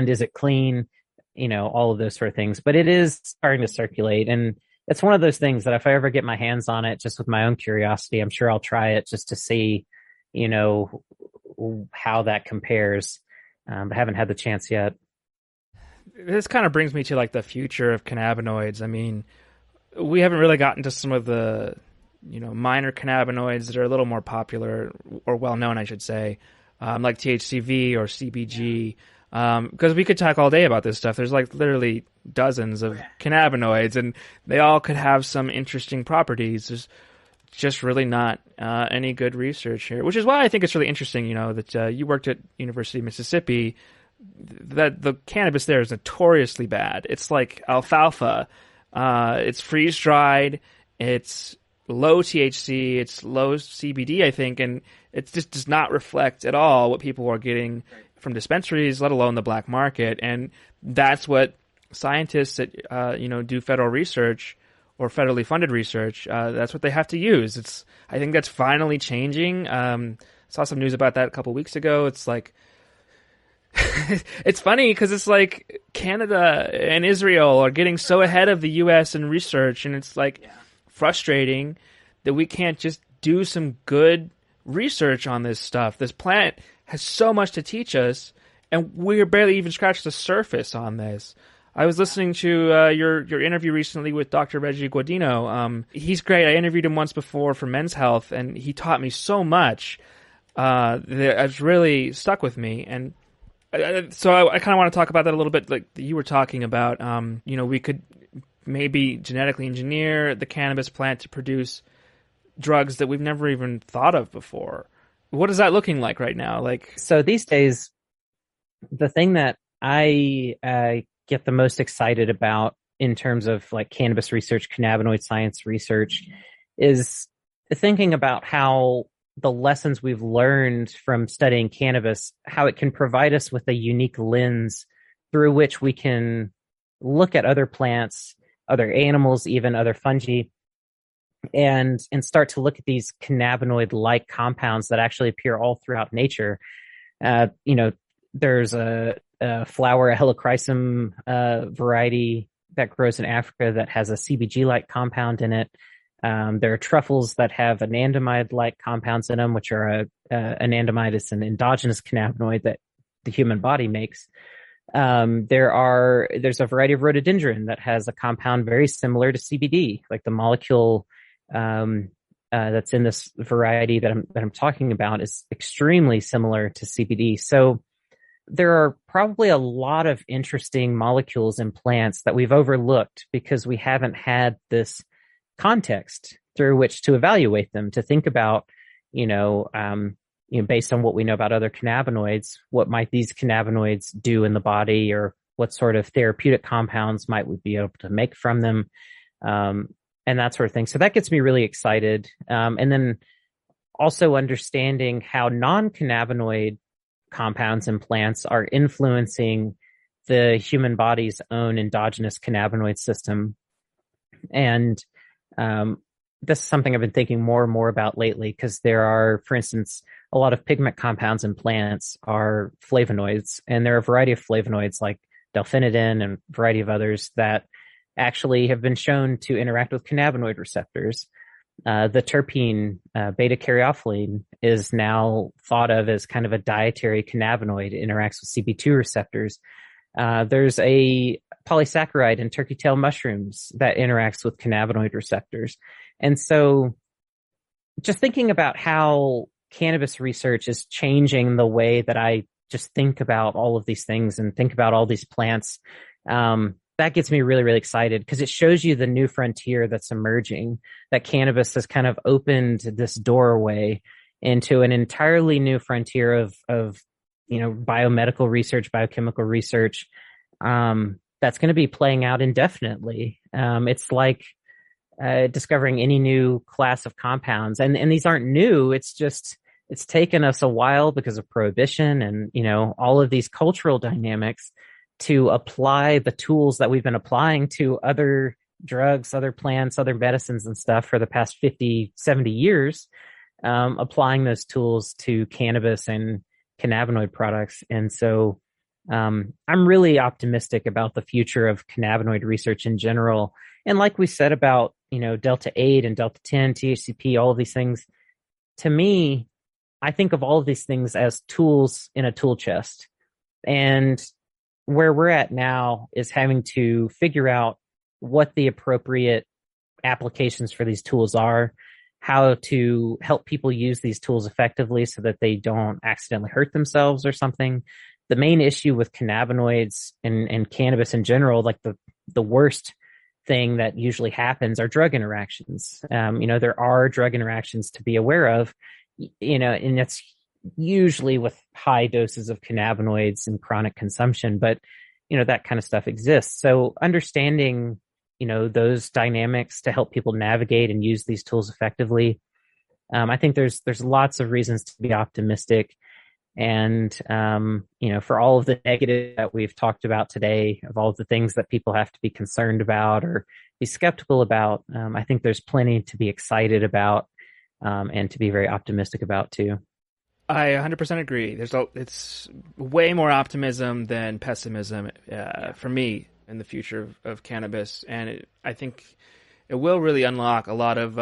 is it clean, all of those sort of things. But it is starting to circulate. And it's one of those things that if I ever get my hands on it, just with my own curiosity, I'm sure I'll try it just to see, how that compares. But I haven't had the chance yet. This kind of brings me to like the future of cannabinoids. I mean, we haven't really gotten to some of the minor cannabinoids that are a little more popular or well-known, I should say, like THCV or CBG, because we could talk all day about this stuff. There's like literally dozens of cannabinoids, and they all could have some interesting properties. There's just really not any good research here, which is why I think it's really interesting, that you worked at University of Mississippi, that the cannabis there is notoriously bad. It's like alfalfa. It's freeze-dried. It's low THC, it's low CBD, I think, and it just does not reflect at all what people are getting from dispensaries, let alone the black market. And that's what scientists that do federal research or federally funded research, that's what they have to use. I think that's finally changing. Saw some news about that a couple weeks ago. It's like it's funny because it's like Canada and Israel are getting so ahead of the U.S. in research, and it's like frustrating that we can't just do some good research on this stuff. This plant has so much to teach us, and we're barely even scratched the surface on this. I was listening to your interview recently with Dr. Reggie Guadino. He's great. I interviewed him once before for Men's Health, and he taught me so much. It's really stuck with me. And so I kind of want to talk about that a little bit. Like you were talking about, we could maybe genetically engineer the cannabis plant to produce drugs that we've never even thought of before. What is that looking like right now? So these days, the thing that I get the most excited about in terms of like cannabis research, cannabinoid science research, is thinking about how the lessons we've learned from studying cannabis, how it can provide us with a unique lens through which we can look at other plants, other animals, even other fungi, and start to look at these cannabinoid-like compounds that actually appear all throughout nature. There's a flower, a helichrysum variety that grows in Africa that has a CBG-like compound in it. There are truffles that have anandamide-like compounds in them, which are anandamide is an endogenous cannabinoid that the human body makes. There's a variety of rhododendron that has a compound very similar to CBD, like the molecule that's in this variety that I'm talking about is extremely similar to CBD. So there are probably a lot of interesting molecules in plants that we've overlooked because we haven't had this context through which to evaluate them, to think about, based on what we know about other cannabinoids, what might these cannabinoids do in the body, or what sort of therapeutic compounds might we be able to make from them, and that sort of thing. So that gets me really excited. And then also understanding how non-cannabinoid compounds in plants are influencing the human body's own endogenous cannabinoid system. And this is something I've been thinking more and more about lately, because there are, for instance, a lot of pigment compounds in plants are flavonoids, and there are a variety of flavonoids like delphinidin and a variety of others that actually have been shown to interact with cannabinoid receptors. The terpene beta caryophyllene is now thought of as kind of a dietary cannabinoid. It interacts with CB2 receptors. There's a polysaccharide in turkey tail mushrooms that interacts with cannabinoid receptors. And so just thinking about how cannabis research is changing the way that I just think about all of these things and think about all these plants, that gets me really, really excited, because it shows you the new frontier that's emerging, that cannabis has kind of opened this doorway into an entirely new frontier of biomedical research, biochemical research, that's going to be playing out indefinitely. It's like discovering any new class of compounds, and these aren't new. It's taken us a while because of prohibition and all of these cultural dynamics to apply the tools that we've been applying to other drugs, other plants, other medicines and stuff for the past 50, 70 years, applying those tools to cannabis and cannabinoid products. And so I'm really optimistic about the future of cannabinoid research in general. And like we said about, Delta-8 and Delta-10, THCP, all of these things, to me, I think of all of these things as tools in a tool chest. And where we're at now is having to figure out what the appropriate applications for these tools are, how to help people use these tools effectively so that they don't accidentally hurt themselves or something. The main issue with cannabinoids and cannabis in general, like the worst thing that usually happens, are drug interactions. There are drug interactions to be aware of, and that's usually with high doses of cannabinoids and chronic consumption, but that kind of stuff exists. So understanding those dynamics to help people navigate and use these tools effectively, I think there's lots of reasons to be optimistic. And for all of the negative that we've talked about today, of all of the things that people have to be concerned about or be skeptical about, I think there's plenty to be excited about and to be very optimistic about too. I 100% agree. It's way more optimism than pessimism for me in the future of cannabis, and I think it will really unlock a lot of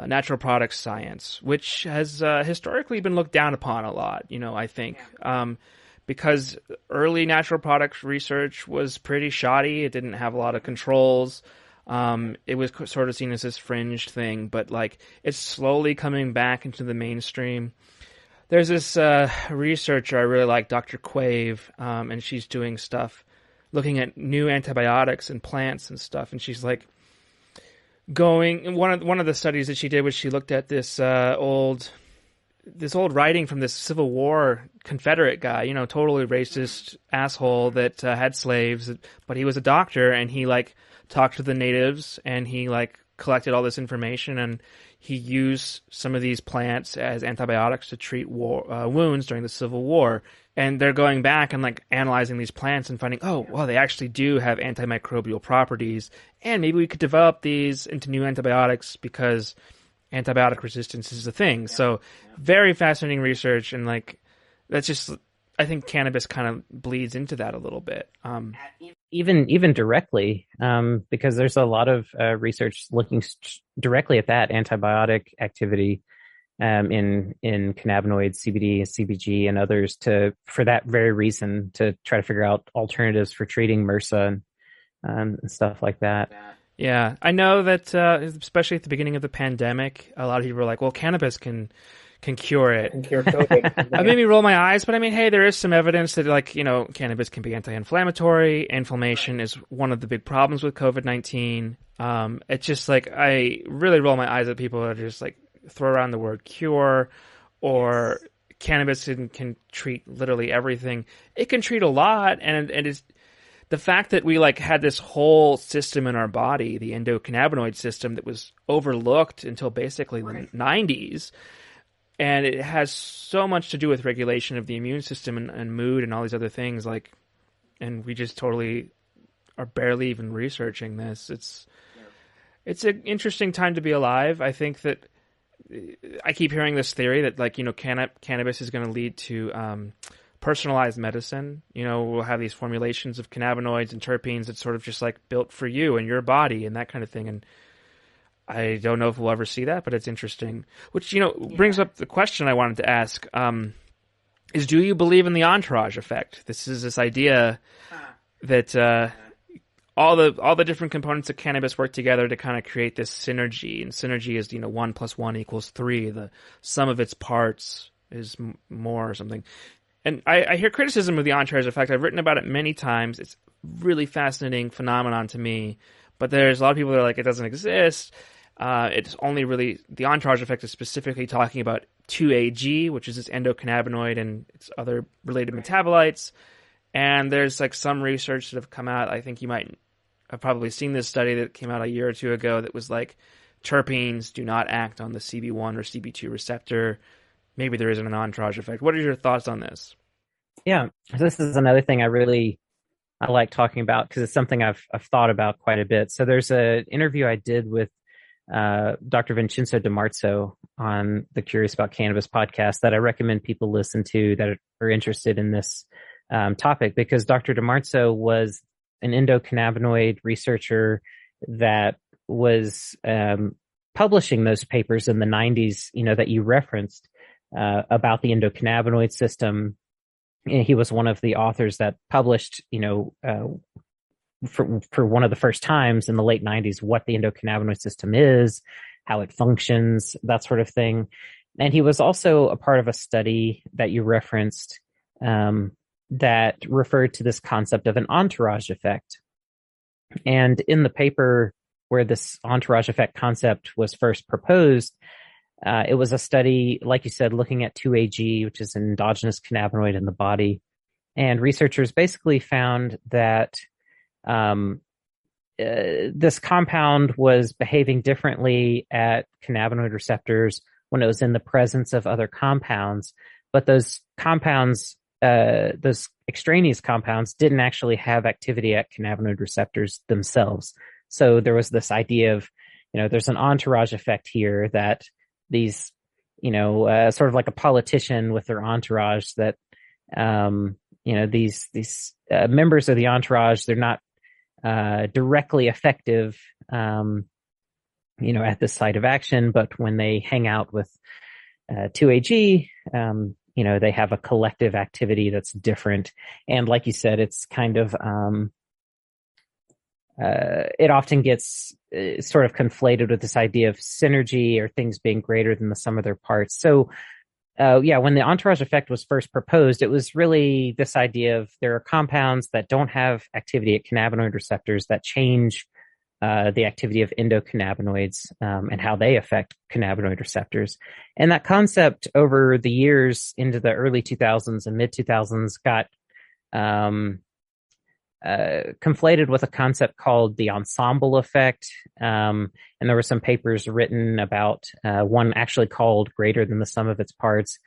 natural products science, which has historically been looked down upon a lot. I think because early natural products research was pretty shoddy. It didn't have a lot of controls. It was sort of seen as this fringe thing, but like it's slowly coming back into the mainstream. There's this researcher I really like, Dr. Quave, and she's doing stuff looking at new antibiotics and plants and stuff, and she's like one of the studies that she did was she looked at this old writing from this Civil War Confederate guy, totally racist asshole that had slaves, but he was a doctor, and he like talked to the natives, and he like collected all this information, and he used some of these plants as antibiotics to treat wounds during the Civil War. And they're going back and like analyzing these plants and finding, oh, well, they actually do have antimicrobial properties, and maybe we could develop these into new antibiotics because antibiotic resistance is a thing. So very fascinating research, and like that's just, I think cannabis kind of bleeds into that a little bit. Even directly, because there's a lot of research looking directly at that antibiotic activity in cannabinoids, CBD, CBG, and others for that very reason, to try to figure out alternatives for treating MRSA and stuff like that. Yeah, I know that especially at the beginning of the pandemic, a lot of people were like, well, cannabis can cure it. Can cure COVID. It made me roll my eyes, but I mean, hey, there is some evidence that like, cannabis can be anti-inflammatory. Inflammation is one of the big problems with COVID-19. It's just like, I really roll my eyes at people that are just like throw around the word cure, or cannabis can treat literally everything. It can treat a lot, and it's the fact that we like had this whole system in our body, the endocannabinoid system, that was overlooked until basically the 90s. And it has so much to do with regulation of the immune system and mood and all these other things. Like, and we just totally are barely even researching this. It's an interesting time to be alive. I think that I keep hearing this theory that like, cannabis is going to lead to personalized medicine. We'll have these formulations of cannabinoids and terpenes that's sort of just like built for you and your body and that kind of thing. And I don't know if we'll ever see that, but it's interesting. Which, brings up the question I wanted to ask, is do you believe in the entourage effect? This is this idea that all the different components of cannabis work together to kind of create this synergy. And synergy is, 1 + 1 = 3. The sum of its parts is more or something. And I hear criticism of the entourage effect. I've written about it many times. It's a really fascinating phenomenon to me. But there's a lot of people that are like, it doesn't exist. It's only really, the entourage effect is specifically talking about 2-AG, which is this endocannabinoid and its other related metabolites. And there's like some research that have come out. I think you might have probably seen this study that came out a year or two ago that was like, terpenes do not act on the CB1 or CB2 receptor. Maybe there isn't an entourage effect. What are your thoughts on this? Yeah, this is another thing I like talking about, because it's something I've thought about quite a bit. So there's an interview I did with Dr. Vincenzo DiMarzo on the Curious About Cannabis podcast that I recommend people listen to that are interested in this topic, because Dr. DiMarzo was an endocannabinoid researcher that was publishing those papers in the 90s, that you referenced about the endocannabinoid system. And he was one of the authors that published, for one of the first times in the late 90s, what the endocannabinoid system is, how it functions, that sort of thing. And he was also a part of a study that you referenced that referred to this concept of an entourage effect. And in the paper where this entourage effect concept was first proposed, it was a study, like you said, looking at 2-AG, which is an endogenous cannabinoid in the body. And researchers basically found that this compound was behaving differently at cannabinoid receptors when it was in the presence of other compounds. But those compounds, those extraneous compounds, didn't actually have activity at cannabinoid receptors themselves. So there was this idea of, there's an entourage effect here that these, sort of like a politician with their entourage, that, these members of the entourage, they're not directly effective, at the site of action, but when they hang out with 2-AG, they have a collective activity that's different. And like you said, it's kind of it often gets sort of conflated with this idea of synergy or things being greater than the sum of their parts. So, when the entourage effect was first proposed, it was really this idea of there are compounds that don't have activity at cannabinoid receptors that change the activity of endocannabinoids and how they affect cannabinoid receptors. And that concept over the years into the early 2000s and mid 2000s got conflated with a concept called the ensemble effect. And there were some papers written about one actually called greater than the sum of its parts.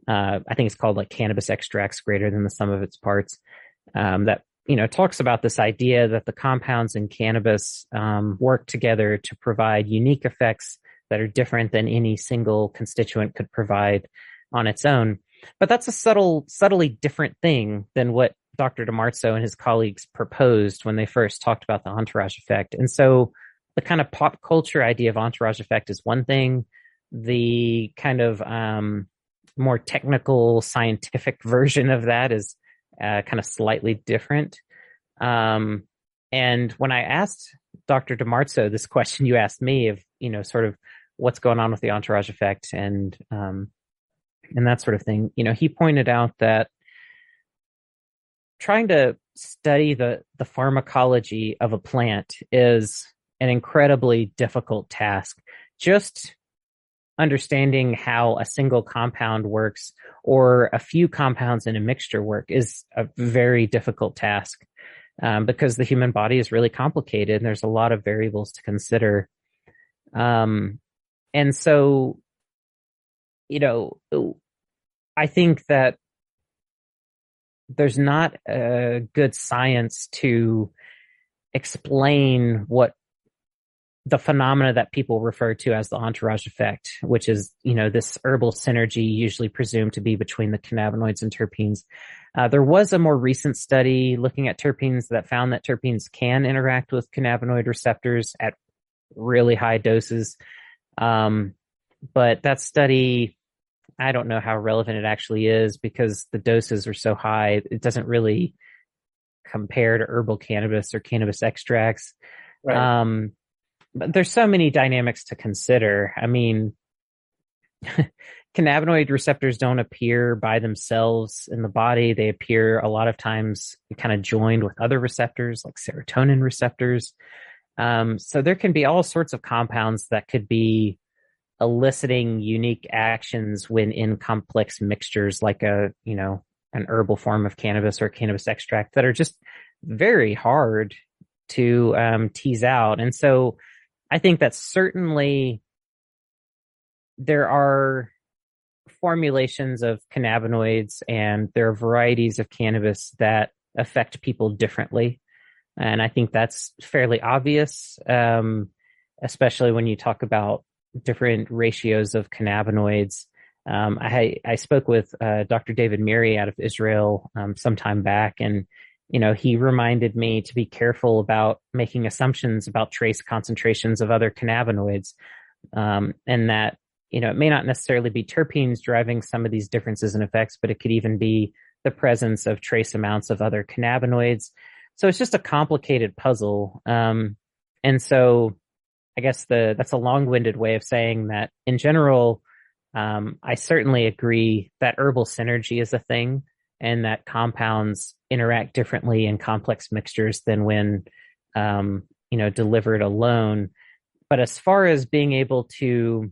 I think it's called like cannabis extracts greater than the sum of its parts. That talks about this idea that the compounds in cannabis work together to provide unique effects that are different than any single constituent could provide on its own. But that's a subtly different thing than what Dr. DiMarzo and his colleagues proposed when they first talked about the entourage effect. And so the kind of pop culture idea of entourage effect is one thing. The kind of more technical scientific version of that is kind of slightly different. And when I asked Dr. DiMarzo this question you asked me of, sort of what's going on with the entourage effect and that sort of thing, he pointed out that trying to study the pharmacology of a plant is an incredibly difficult task. Just understanding how a single compound works or a few compounds in a mixture work is a very difficult task because the human body is really complicated and there's a lot of variables to consider. And so, I think that there's not a good science to explain what the phenomena that people refer to as the entourage effect, which is, this herbal synergy usually presumed to be between the cannabinoids and terpenes. There was a more recent study looking at terpenes that found that terpenes can interact with cannabinoid receptors at really high doses. But that study, I don't know how relevant it actually is because the doses are so high. It doesn't really compare to herbal cannabis or cannabis extracts. Right. But there's so many dynamics to consider. I mean, cannabinoid receptors don't appear by themselves in the body. They appear a lot of times kind of joined with other receptors like serotonin receptors. So there can be all sorts of compounds that could be eliciting unique actions when in complex mixtures like an herbal form of cannabis or cannabis extract that are just very hard to tease out. And so I think that certainly there are formulations of cannabinoids and there are varieties of cannabis that affect people differently. And I think that's fairly obvious, especially when you talk about different ratios of cannabinoids. I spoke with Dr. David Miri out of Israel some time back, and he reminded me to be careful about making assumptions about trace concentrations of other cannabinoids, and that it may not necessarily be terpenes driving some of these differences in effects, but it could even be the presence of trace amounts of other cannabinoids. So it's just a complicated puzzle, and so I guess that's a long-winded way of saying that in general, I certainly agree that herbal synergy is a thing and that compounds interact differently in complex mixtures than when, delivered alone. But as far as being able to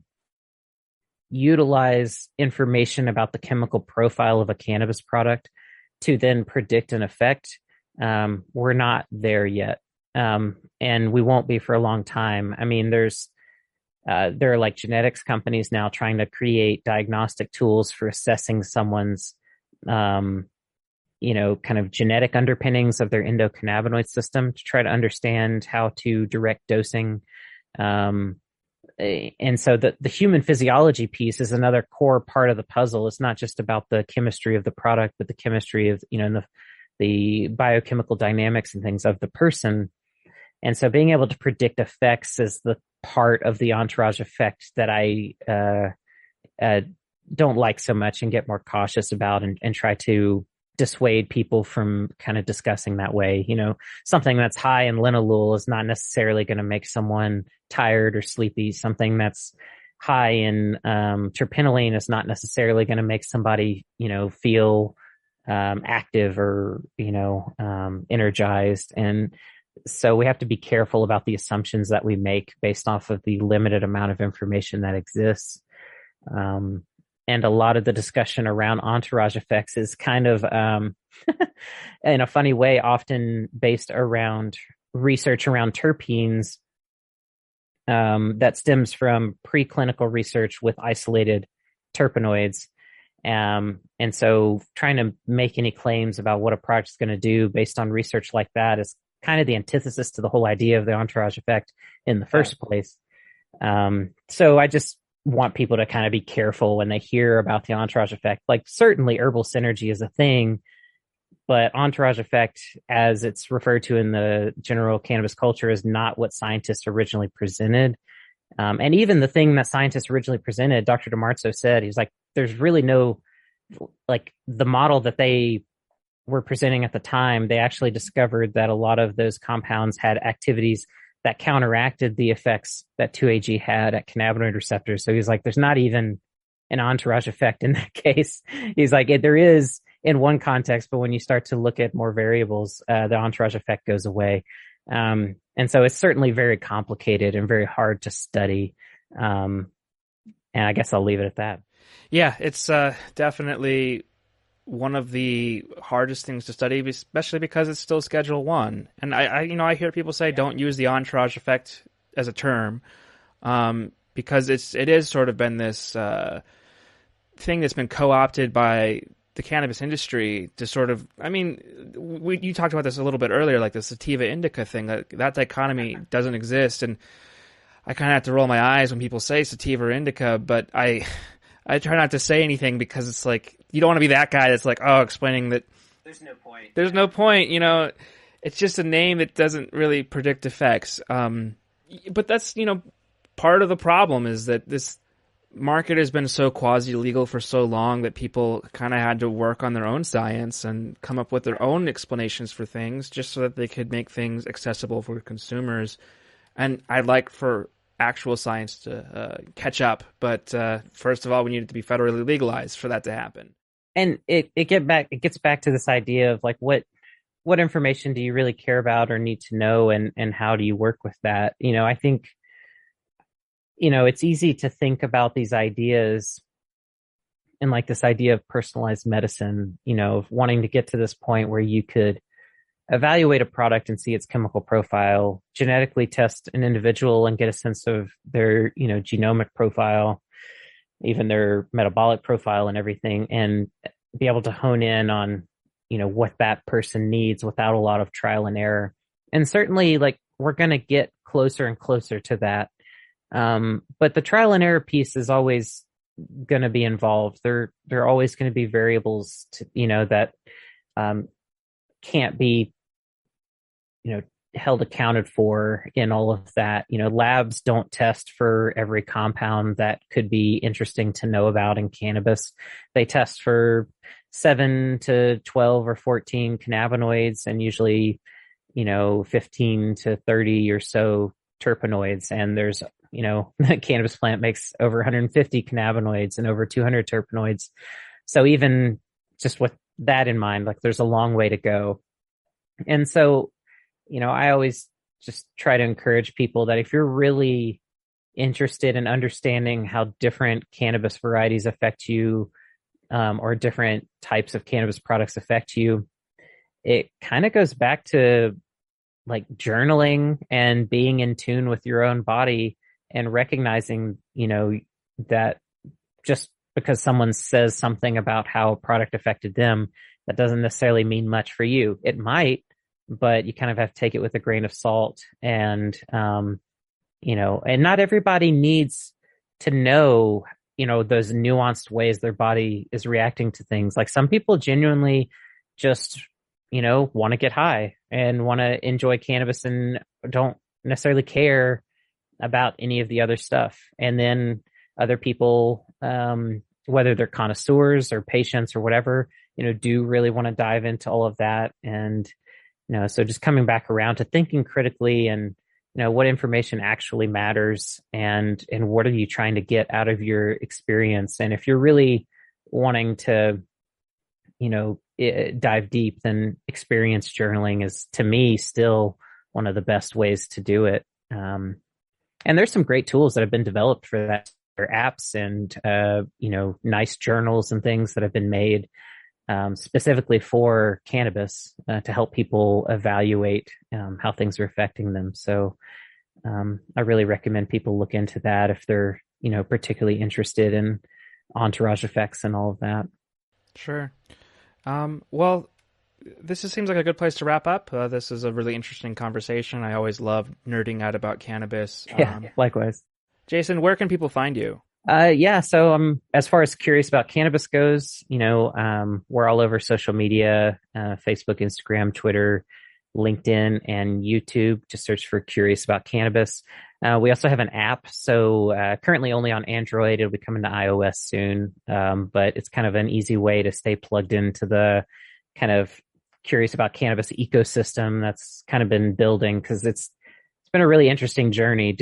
utilize information about the chemical profile of a cannabis product to then predict an effect, we're not there yet. And we won't be for a long time. I mean, there are like genetics companies now trying to create diagnostic tools for assessing someone's, kind of genetic underpinnings of their endocannabinoid system to try to understand how to direct dosing. And so the human physiology piece is another core part of the puzzle. It's not just about the chemistry of the product, but the chemistry of, the biochemical dynamics and things of the person. And so being able to predict effects is the part of the entourage effect that I don't like so much and get more cautious about and try to dissuade people from kind of discussing that way. Something that's high in linalool is not necessarily going to make someone tired or sleepy. Something that's high in terpinolene is not necessarily going to make somebody, feel active or, energized. And so we have to be careful about the assumptions that we make based off of the limited amount of information that exists. And a lot of the discussion around entourage effects is kind of, in a funny way, often based around research around terpenes that stems from preclinical research with isolated terpenoids. And so trying to make any claims about what a product is going to do based on research like that is kind of the antithesis to the whole idea of the entourage effect in the first place. So I just want people to kind of be careful when they hear about the entourage effect. Like, certainly herbal synergy is a thing, but entourage effect, as it's referred to in the general cannabis culture, is not what scientists originally presented. And even the thing that scientists originally presented, Dr. DiMarzo said, he's like, there's really no, like, the model that they were presenting at the time, they actually discovered that a lot of those compounds had activities that counteracted the effects that 2-AG had at cannabinoid receptors. So he's like, there's not even an entourage effect in that case. He's like, there is in one context, but when you start to look at more variables, the entourage effect goes away. And so it's certainly very complicated and very hard to study. And I guess I'll leave it at that. Yeah, it's definitely one of the hardest things to study, especially because it's still Schedule 1. And I hear people say don't use the entourage effect as a term, because it is sort of been this thing that's been co-opted by the cannabis industry to sort of, you talked about this a little bit earlier, like the sativa indica thing, that dichotomy doesn't exist. And I kind of have to roll my eyes when people say sativa or indica, but I try not to say anything because it's like, you don't want to be that guy that's like, explaining that there's no point. There's no point, it's just a name that doesn't really predict effects. But that's, part of the problem is that this market has been so quasi-legal for so long that people kind of had to work on their own science and come up with their own explanations for things just so that they could make things accessible for consumers. And I'd like for actual science to catch up. But first of all, we need it to be federally legalized for that to happen. And it gets back to this idea of like, what information do you really care about or need to know, and how do you work with that? I think, it's easy to think about these ideas and like this idea of personalized medicine, of wanting to get to this point where you could evaluate a product and see its chemical profile, genetically test an individual and get a sense of their, genomic profile, even their metabolic profile and everything, and be able to hone in on, what that person needs without a lot of trial and error. And certainly, like, we're going to get closer and closer to that. But the trial and error piece is always going to be involved. There are always going to be variables to, that can't be, held accounted for in all of that. Labs don't test for every compound that could be interesting to know about in cannabis. They test for 7 to 12 or 14 cannabinoids and usually, 15 to 30 or so terpenoids. And there's, the cannabis plant makes over 150 cannabinoids and over 200 terpenoids. So even just with that in mind, like, there's a long way to go. And so, I always just try to encourage people that if you're really interested in understanding how different cannabis varieties affect you, or different types of cannabis products affect you, it kind of goes back to like journaling and being in tune with your own body and recognizing, that just because someone says something about how a product affected them, that doesn't necessarily mean much for you. It might, but you kind of have to take it with a grain of salt. And, and not everybody needs to know, those nuanced ways their body is reacting to things. Like, some people genuinely just, want to get high and want to enjoy cannabis and don't necessarily care about any of the other stuff. And then other people, whether they're connoisseurs or patients or whatever, do really want to dive into all of that. And, so just coming back around to thinking critically and, what information actually matters and what are you trying to get out of your experience. And if you're really wanting to, dive deep, then experience journaling is, to me, still one of the best ways to do it. And there's some great tools that have been developed for that. There are apps and, nice journals and things that have been made specifically for cannabis to help people evaluate how things are affecting them. So I really recommend people look into that if they're, particularly interested in entourage effects and all of that. Sure. Well, seems like a good place to wrap up. This is a really interesting conversation. I always love nerding out about cannabis. Yeah, likewise. Jason, where can people find you? So as far as Curious About Cannabis goes, we're all over social media, Facebook, Instagram, Twitter, LinkedIn, and YouTube. Just search for Curious About Cannabis. We also have an app. So currently only on Android. It'll be coming to iOS soon. But it's kind of an easy way to stay plugged into the kind of Curious About Cannabis ecosystem that's kind of been building, because it's been a really interesting journey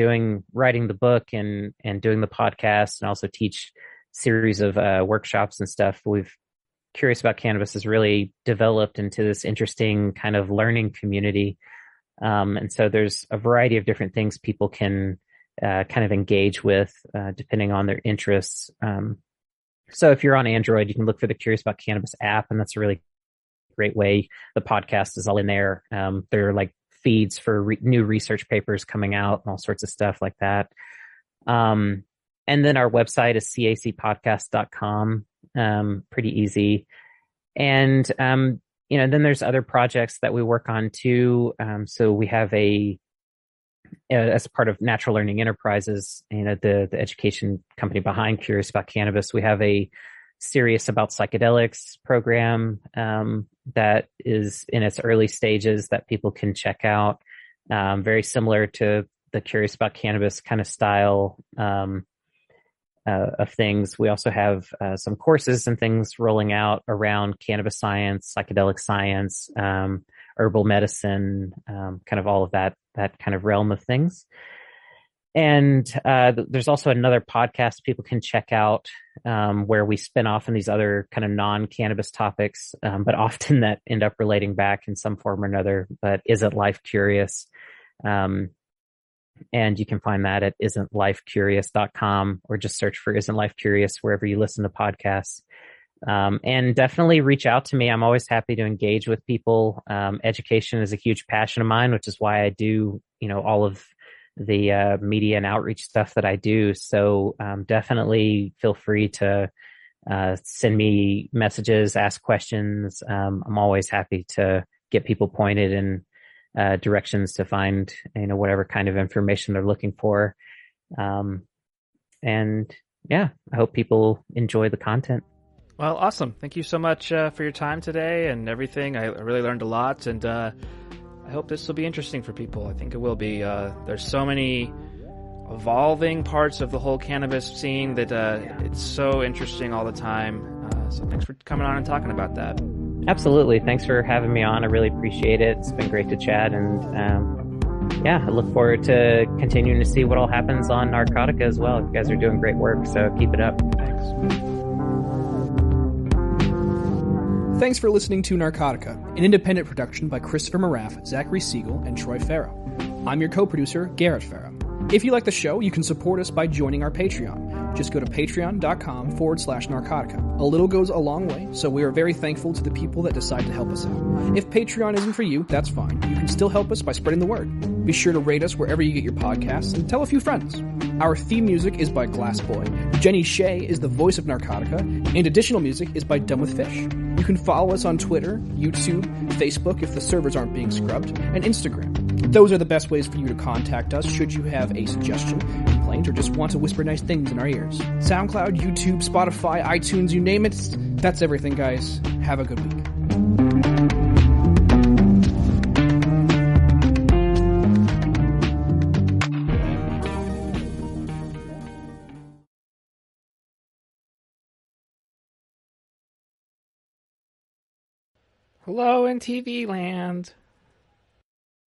writing the book and doing the podcast, and also teach series of workshops and stuff. Curious About Cannabis has really developed into this interesting kind of learning community. And so there's a variety of different things people can kind of engage with depending on their interests. So if you're on Android, you can look for the Curious About Cannabis app, and that's a really great way. The podcast is all in there. There are like feeds for new research papers coming out and all sorts of stuff like that. And then our website is cacpodcast.com. Pretty easy. And, then there's other projects that we work on too. So we have as part of Natural Learning Enterprises, the education company behind Curious About Cannabis, we have a Curious About Psychedelics program that is in its early stages that people can check out. Very similar to the Curious About Cannabis kind of style of things. We also have some courses and things rolling out around cannabis science, psychedelic science, herbal medicine, kind of all of that kind of realm of things. And there's also another podcast people can check out where we spin off in these other kind of non-cannabis topics, but often that end up relating back in some form or another. But Isn't Life Curious? And you can find that at isn'tlifecurious.com, or just search for Isn't Life Curious wherever you listen to podcasts. And definitely reach out to me. I'm always happy to engage with people. Education is a huge passion of mine, which is why I do, all of the media and outreach stuff that I do. So definitely feel free to send me messages, ask questions. I'm always happy to get people pointed in directions to find, whatever kind of information they're looking for. And yeah, I hope people enjoy the content. Well, awesome. Thank you so much for your time today and everything. I really learned a lot, and I hope this will be interesting for people. I think it will be. There's so many evolving parts of the whole cannabis scene that it's so interesting all the time. So thanks for coming on and talking about that. Absolutely. Thanks for having me on. I really appreciate it. It's been great to chat. And I look forward to continuing to see what all happens on Narcotica as well. You guys are doing great work, so keep it up. Thanks. Thanks for listening to Narcotica, an independent production by Christopher Maraff, Zachary Siegel, and Troy Farah. I'm your co-producer, Garrett Farah. If you like the show, you can support us by joining our Patreon. Just go to patreon.com/Narcotica. A little goes a long way, so we are very thankful to the people that decide to help us out. If Patreon isn't for you, that's fine. You can still help us by spreading the word. Be sure to rate us wherever you get your podcasts and tell a few friends. Our theme music is by Glassboy. Jenny Shea is the voice of Narcotica, and additional music is by Dumb with Fish. You can follow us on Twitter, YouTube, Facebook if the servers aren't being scrubbed, and Instagram. Those are the best ways for you to contact us should you have a suggestion, complaint, or just want to whisper nice things in our ears. SoundCloud, YouTube, Spotify, iTunes, you name it. That's everything, guys. Have a good week. Hello in TV land.